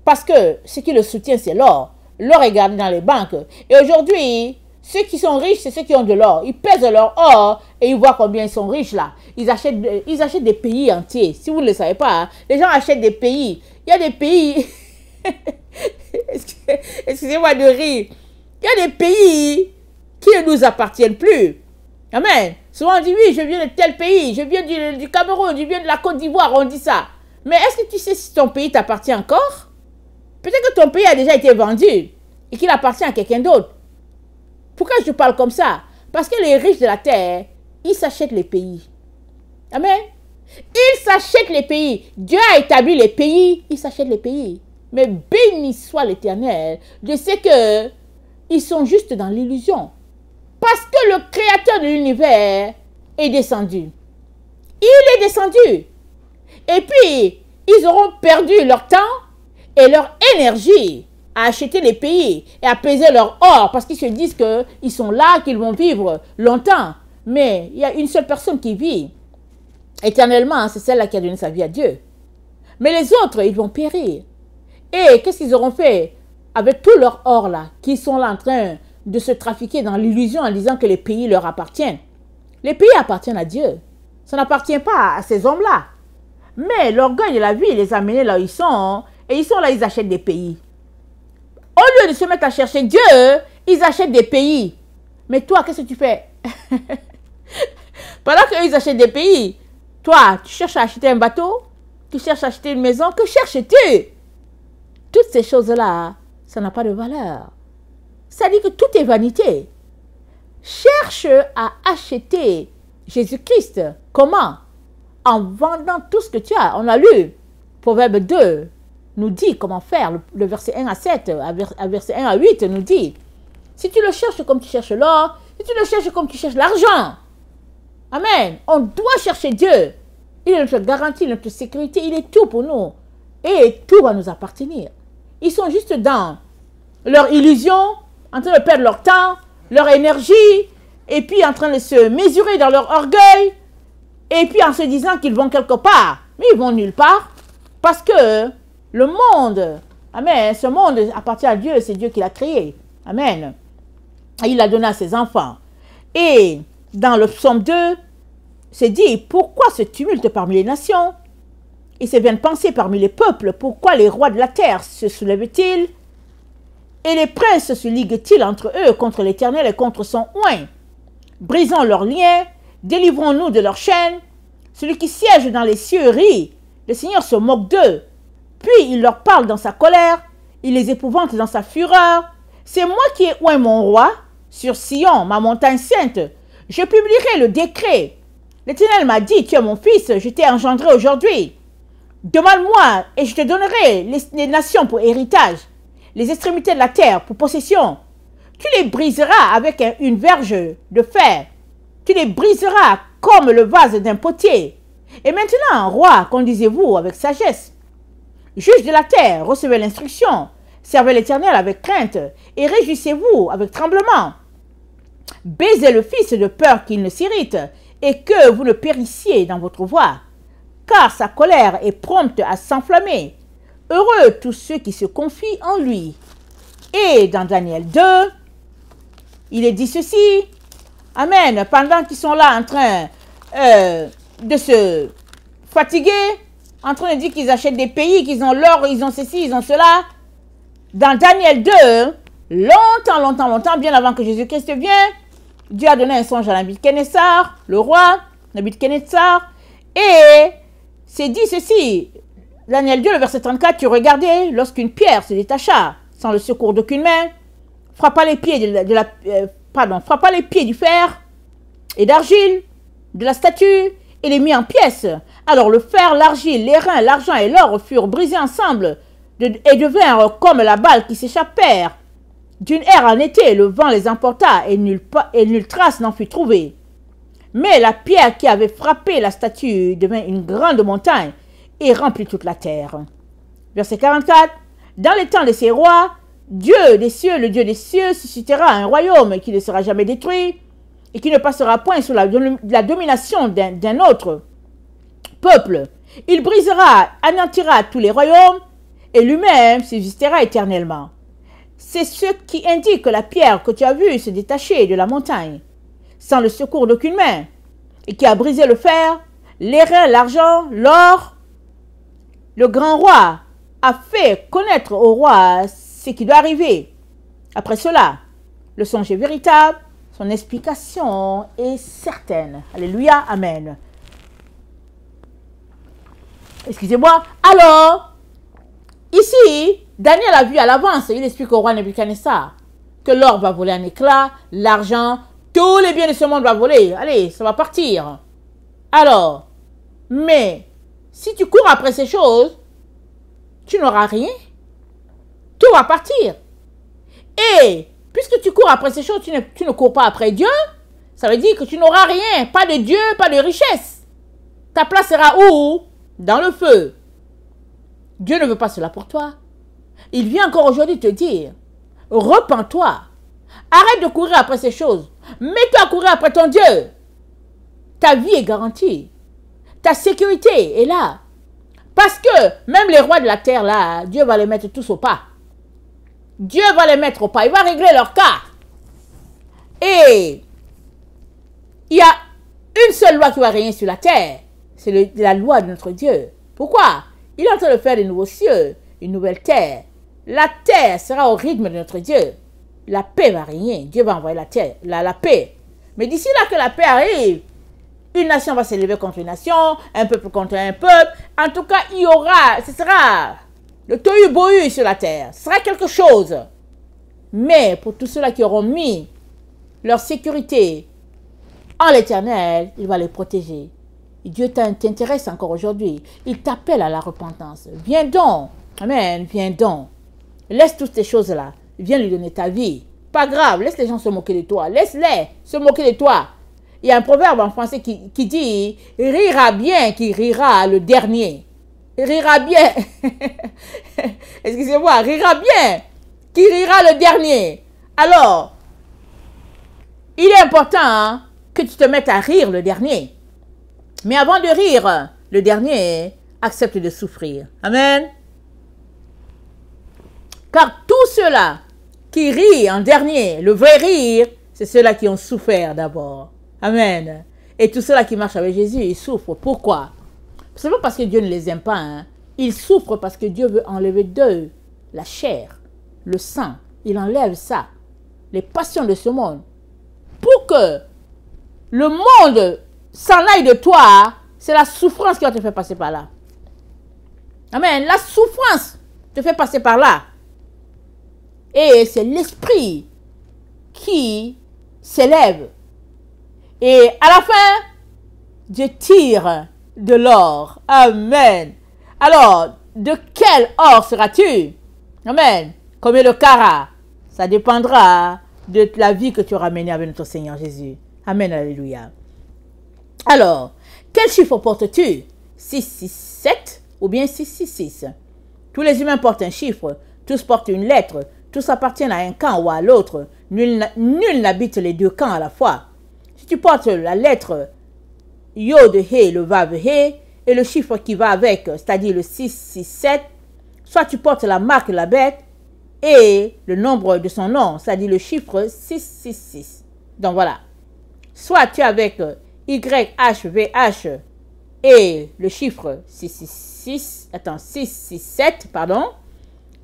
Speaker 1: Parce que ce qui le soutient, c'est l'or. L'or est gardé dans les banques. Et aujourd'hui, ceux qui sont riches, c'est ceux qui ont de l'or. Ils pèsent leur or et ils voient combien ils sont riches là. Ils achètent des pays entiers. Si vous ne le savez pas, hein, les gens achètent des pays. Il y a des pays... Excusez-moi de rire. Il y a des pays qui ne nous appartiennent plus. Amen. Souvent on dit oui, je viens de tel pays, je viens du Cameroun, je viens de la Côte d'Ivoire, on dit ça. Mais est-ce que tu sais si ton pays t'appartient encore? Peut-être que ton pays a déjà été vendu et qu'il appartient à quelqu'un d'autre. Pourquoi je parle comme ça? Parce que les riches de la terre, ils s'achètent les pays. Amen. Ils s'achètent les pays. Dieu a établi les pays, ils s'achètent les pays. Mais béni soit l'Éternel. Je sais que ils sont juste dans l'illusion. Parce que le Créateur de l'univers est descendu. Il est descendu. Et puis, ils auront perdu leur temps et leur énergie à acheter les pays et à peser leur or parce qu'ils se disent qu'ils sont là, qu'ils vont vivre longtemps. Mais il y a une seule personne qui vit éternellement, c'est celle-là qui a donné sa vie à Dieu. Mais les autres, ils vont périr. Et qu'est-ce qu'ils auront fait avec tout leur or là, qui sont là en train de se trafiquer dans l'illusion en disant que les pays leur appartiennent? Les pays appartiennent à Dieu. Ça n'appartient pas à ces hommes-là. Mais l'orgueil de la vie les a menés là où ils sont, et ils sont là, ils achètent des pays. Au lieu de se mettre à chercher Dieu, ils achètent des pays. Mais toi, qu'est-ce que tu fais? Pendant qu'eux, ils achètent des pays, toi, tu cherches à acheter un bateau, tu cherches à acheter une maison, que cherches-tu? Toutes ces choses-là, ça n'a pas de valeur. Ça dit que tout est vanité. Cherche à acheter Jésus-Christ. Comment? En vendant tout ce que tu as. On a lu, Proverbe 2 nous dit comment faire. Le verset 1 à 7, à verset 1 à 8 nous dit, si tu le cherches comme tu cherches l'or, si tu le cherches comme tu cherches l'argent. Amen. On doit chercher Dieu. Il est notre garantie, notre sécurité. Il est tout pour nous. Et tout va nous appartenir. Ils sont juste dans leur illusion, en train de perdre leur temps, leur énergie, et puis en train de se mesurer dans leur orgueil, et puis en se disant qu'ils vont quelque part. Mais ils vont nulle part, parce que le monde, amen, ce monde appartient à Dieu, c'est Dieu qui l'a créé. Amen. Et il l'a donné à ses enfants. Et dans le psaume 2, c'est dit, pourquoi ce tumulte parmi les nations? Et ces vaines pensées parmi les peuples, pourquoi les rois de la terre se soulèvent-ils? Et les princes se liguent-ils entre eux contre l'Éternel et contre son oint? Brisons leurs liens, délivrons-nous de leurs chaînes. Celui qui siège dans les cieux rit, Le Seigneur se moque d'eux. Puis il leur parle dans sa colère. Il les épouvante dans sa fureur. C'est moi qui ai oint mon roi sur Sion, ma montagne sainte. Je publierai le décret. L'Éternel m'a dit, tu es mon fils, je t'ai engendré aujourd'hui. Demande-moi et je te donnerai les nations pour héritage, les extrémités de la terre pour possession. Tu les briseras avec une verge de fer. Tu les briseras comme le vase d'un potier. Et maintenant, roi, conduisez-vous avec sagesse. Juge de la terre, recevez l'instruction. Servez l'Éternel avec crainte et réjouissez-vous avec tremblement. Baisez le Fils de peur qu'il ne s'irrite et que vous ne périssiez dans votre voie. Car sa colère est prompte à s'enflammer. Heureux tous ceux qui se confient en lui. Et dans Daniel 2, il est dit ceci. Amen. Pendant qu'ils sont là en train de se fatiguer, en train de dire qu'ils achètent des pays, qu'ils ont l'or, ils ont ceci, ils ont cela. Dans Daniel 2, longtemps, bien avant que Jésus-Christ vienne, Dieu a donné un songe à Nabuchodonosor, le roi Nabuchodonosor, et c'est dit ceci. Daniel 2, le verset 34, tu regardais lorsqu'une pierre se détacha, sans le secours d'aucune main, frappa les pieds frappa les pieds du fer et d'argile de la statue et les mit en pièces. Alors le fer, l'argile, les reins, l'argent et l'or furent brisés ensemble et devinrent comme la balle qui s'échappèrent d'une ère en été. Le vent les emporta et nulle trace n'en fut trouvée. Mais la pierre qui avait frappé la statue devint une grande montagne et remplit toute la terre. Verset 44. Dans les temps de ces rois, Dieu des cieux, le Dieu des cieux, suscitera un royaume qui ne sera jamais détruit et qui ne passera point sous la domination d'un autre peuple. Il brisera, anéantira tous les royaumes et lui-même subsistera éternellement. C'est ce qui indique la pierre que tu as vue se détacher de la montagne, sans le secours d'aucune main, et qui a brisé le fer, les reins, l'argent, l'or. Le grand roi a fait connaître au roi ce qui doit arriver. Après cela, le songe est véritable, son explication est certaine. Alléluia, amen. Excusez-moi. Alors, ici, Daniel a vu à l'avance, il explique au roi Nebuchadnezzar que l'or va voler en éclats, l'argent, tous les biens de ce monde va voler. Allez, ça va partir. Alors, mais si tu cours après ces choses, tu n'auras rien. Tout va partir. Et puisque tu cours après ces choses, tu ne cours pas après Dieu, ça veut dire que tu n'auras rien. Pas de Dieu, pas de richesse. Ta place sera où? Dans le feu. Dieu ne veut pas cela pour toi. Il vient encore aujourd'hui te dire, repens-toi. Arrête de courir après ces choses. Mets-toi à courir après ton Dieu. Ta vie est garantie. Ta sécurité est là. Parce que même les rois de la terre, là, Dieu va les mettre tous au pas. Dieu va les mettre au pas. Il va régler leur cas. Et il y a une seule loi qui va régner sur la terre. C'est la loi de notre Dieu. Pourquoi? Il est en train de faire de nouveaux cieux, une nouvelle terre. La terre sera au rythme de notre Dieu. La paix va régner. Dieu va envoyer la paix. Mais d'ici là que la paix arrive, une nation va s'élever contre une nation, un peuple contre un peuple. En tout cas, ce sera le tohu-bohu sur la terre. Ce sera quelque chose. Mais pour tous ceux-là qui auront mis leur sécurité en l'Éternel, il va les protéger. Et Dieu t'intéresse encore aujourd'hui. Il t'appelle à la repentance. Viens donc. Amen. Viens donc. Laisse toutes ces choses-là. Viens lui donner ta vie. Pas grave. Laisse les gens se moquer de toi. Laisse-les se moquer de toi. Il y a un proverbe en français qui dit « Rira bien qui rira le dernier ». Rira bien. Excusez-moi. Rira bien qui rira le dernier. Alors, il est important que tu te mettes à rire le dernier. Mais avant de rire, le dernier accepte de souffrir. Amen. Car tous ceux-là qui rient en dernier, le vrai rire, c'est ceux-là qui ont souffert d'abord. Amen. Et tous ceux-là qui marchent avec Jésus, ils souffrent. Pourquoi? Ce n'est pas parce que Dieu ne les aime pas. Hein. Ils souffrent parce que Dieu veut enlever d'eux la chair, le sang. Il enlève ça. Les passions de ce monde. Pour que le monde s'en aille de toi, c'est la souffrance qui va te faire passer par là. Amen. La souffrance te fait passer par là. Et c'est l'esprit qui s'élève. Et à la fin, Dieu tire de l'or. Amen. Alors, de quel or seras-tu? Amen. Combien de carats? Ça dépendra de la vie que tu auras menée avec notre Seigneur Jésus. Amen. Alléluia. Alors, quel chiffre portes-tu? 667 ou bien 666? Tous les humains portent un chiffre. Tous portent une lettre. Tous appartiennent à un camp ou à l'autre. Nul n'habite les deux camps à la fois. Si tu portes la lettre Yod He, le Vav He, et le chiffre qui va avec, c'est-à-dire le 667, soit tu portes la marque de la bête et le nombre de son nom, c'est-à-dire le chiffre 666. Donc voilà. Soit tu es avec YHVH et le chiffre 667, pardon.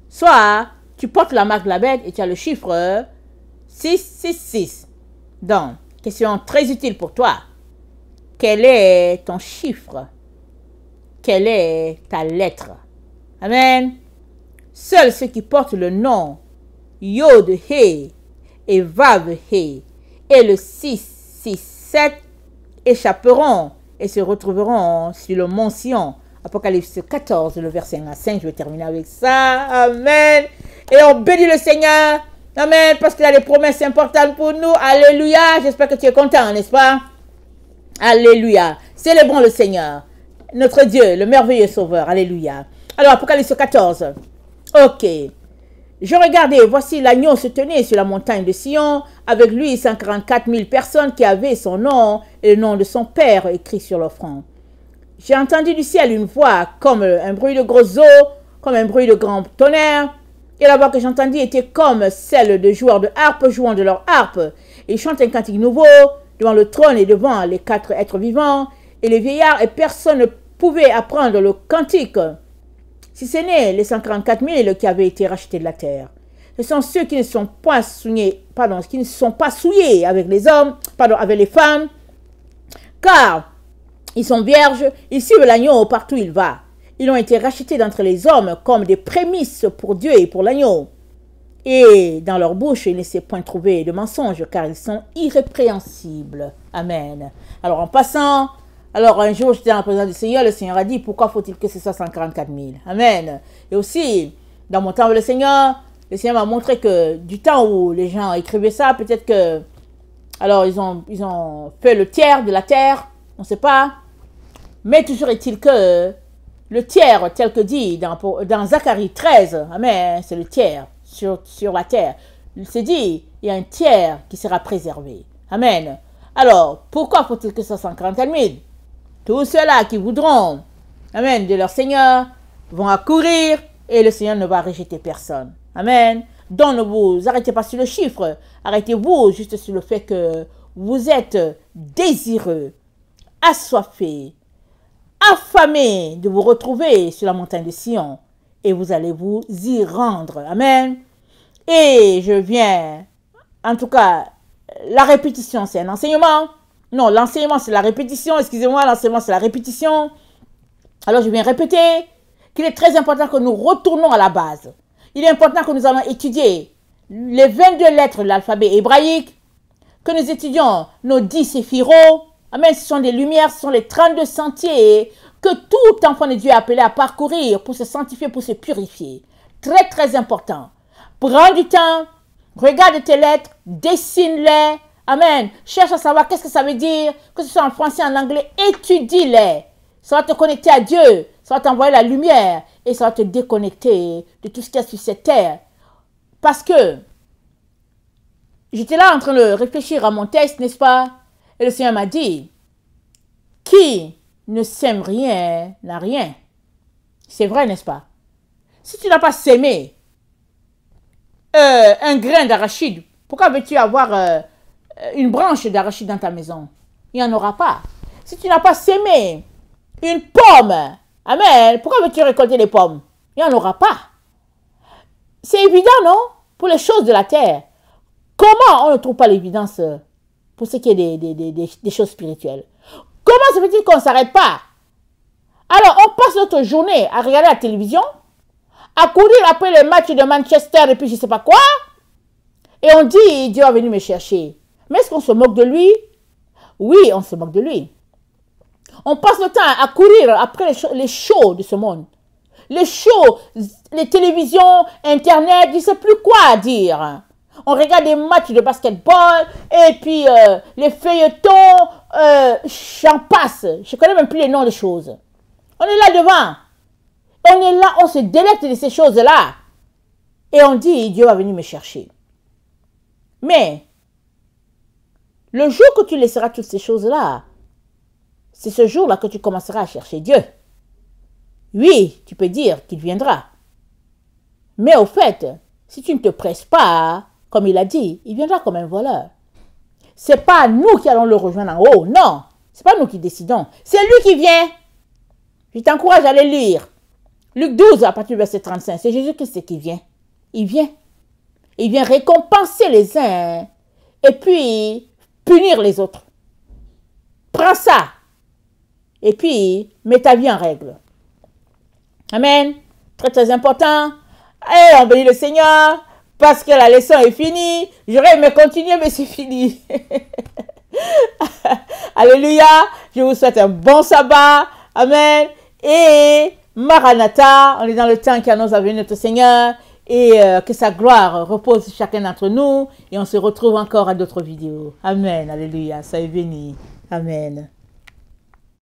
Speaker 1: Soit tu portes la marque de la bête et tu as le chiffre 666. Donc, question très utile pour toi. Quel est ton chiffre? Quelle est ta lettre? Amen. Seuls ceux qui portent le nom Yod He et Vav He et le 667 échapperont et se retrouveront sur le mont Sion. Apocalypse 14, le verset 1 à 5. Je vais terminer avec ça. Amen. Et on bénit le Seigneur. Amen. Parce qu'il a des promesses importantes pour nous. Alléluia. J'espère que tu es content, n'est-ce pas? Alléluia. Célébrons le Seigneur, notre Dieu, le merveilleux Sauveur. Alléluia. Alors, Apocalypse 14. Ok. Je regardais, voici l'agneau se tenait sur la montagne de Sion, avec lui 144 000 personnes qui avaient son nom et le nom de son Père écrit sur leur front. J'ai entendu du ciel une voix comme un bruit de grosses eaux, comme un bruit de grand tonnerre. Et la voix que j'entendis était comme celle de joueurs de harpe jouant de leur harpe. Et ils chantent un cantique nouveau devant le trône et devant les 4 êtres vivants. Et les vieillards et personne ne pouvait apprendre le cantique, si ce n'est les 144 000 qui avaient été rachetés de la terre. Ce sont ceux qui ne sont pas souillés, avec les hommes, avec les femmes, car ils sont vierges, ils suivent l'agneau partout où il va. Ils ont été rachetés d'entre les hommes comme des prémices pour Dieu et pour l'agneau. Et dans leur bouche, il ne s'est point trouvé de mensonge, car ils sont irrépréhensibles. Amen. Alors en passant, un jour j'étais dans la présence du Seigneur, le Seigneur a dit, pourquoi faut-il que ce soit 144 000? Amen. Et aussi, dans mon temps avec le Seigneur m'a montré que du temps où les gens écrivaient ça, peut-être que, alors ils ont fait le tiers de la terre, on ne sait pas. Mais toujours est-il que le tiers, tel que dit dans Zacharie 13, amen, c'est le tiers sur la terre. Il s'est dit, il y a un tiers qui sera préservé. Amen. Alors, pourquoi faut-il que ce soit 144 000? Tous ceux-là qui voudront, amen, de leur Seigneur, vont accourir et le Seigneur ne va rejeter personne. Amen. Donc, ne vous arrêtez pas sur le chiffre. Arrêtez-vous juste sur le fait que vous êtes désireux, assoiffés, affamés de vous retrouver sur la montagne de Sion. Et vous allez vous y rendre. Amen. Et je viens, en tout cas, la répétition, c'est un enseignement. Non, l'enseignement, c'est la répétition. Excusez-moi, l'enseignement, c'est la répétition. Alors, je viens répéter qu'il est très important que nous retournons à la base. Il est important que nous allons étudier les 22 lettres de l'alphabet hébraïque, que nous étudions nos 10 séphirots. Amen, ce sont des lumières, ce sont les 32 sentiers que tout enfant de Dieu est appelé à parcourir pour se sanctifier, pour se purifier. Très, très important. Prends du temps, regarde tes lettres, dessine-les. Amen. Cherche à savoir qu'est-ce que ça veut dire, que ce soit en français, en anglais, étudie-les. Ça va te connecter à Dieu, ça va t'envoyer la lumière et ça va te déconnecter de tout ce qu'il y a sur cette terre. Parce que j'étais là en train de réfléchir à mon texte, n'est-ce pas? Et le Seigneur m'a dit, qui ne sème rien n'a rien. C'est vrai, n'est-ce pas? Si tu n'as pas sémé un grain d'arachide, pourquoi veux-tu avoir une branche d'arachide dans ta maison? Il n'y en aura pas. Si tu n'as pas sémé une pomme, amen, pourquoi veux-tu récolter des pommes? Il n'y en aura pas. C'est évident, non? Pour les choses de la terre. Comment on ne trouve pas l'évidence pour ce qui est des choses spirituelles? Comment se fait-il qu'on ne s'arrête pas Alors, on passe notre journée à regarder la télévision, à courir après les matchs de Manchester et puis je ne sais pas quoi. Et on dit, Dieu est venu me chercher. Mais est-ce qu'on se moque de lui? Oui, on se moque de lui. On passe le temps à courir après les shows de ce monde. Les shows, les télévisions, Internet, je ne sais plus quoi dire. On regarde des matchs de basketball et puis les feuilletons, j'en passe. Je ne connais même plus les noms des choses. On est là devant. On est là, on se délecte de ces choses-là. Et on dit, Dieu va venir me chercher. Mais, le jour que tu laisseras toutes ces choses-là, c'est ce jour-là que tu commenceras à chercher Dieu. Oui, tu peux dire qu'il viendra. Mais au fait, si tu ne te presses pas, comme il a dit, il viendra comme un voleur. Ce n'est pas nous qui allons le rejoindre en haut, non. Ce n'est pas nous qui décidons. C'est lui qui vient. Je t'encourage à aller lire. Luc 12, à partir du verset 35, c'est Jésus-Christ qui vient. Il vient. Il vient récompenser les uns et puis punir les autres. Prends ça. Et puis, mets ta vie en règle. Amen. Très, très important. Et on bénit le Seigneur parce que la leçon est finie. J'aurais aimé continuer, mais c'est fini. Alléluia. Je vous souhaite un bon sabbat. Amen. Et Maranatha, on est dans le temps qui annonce à venir notre Seigneur. Et que sa gloire repose sur chacun d'entre nous. Et on se retrouve encore à d'autres vidéos. Amen. Alléluia. Soyez bénis. Amen.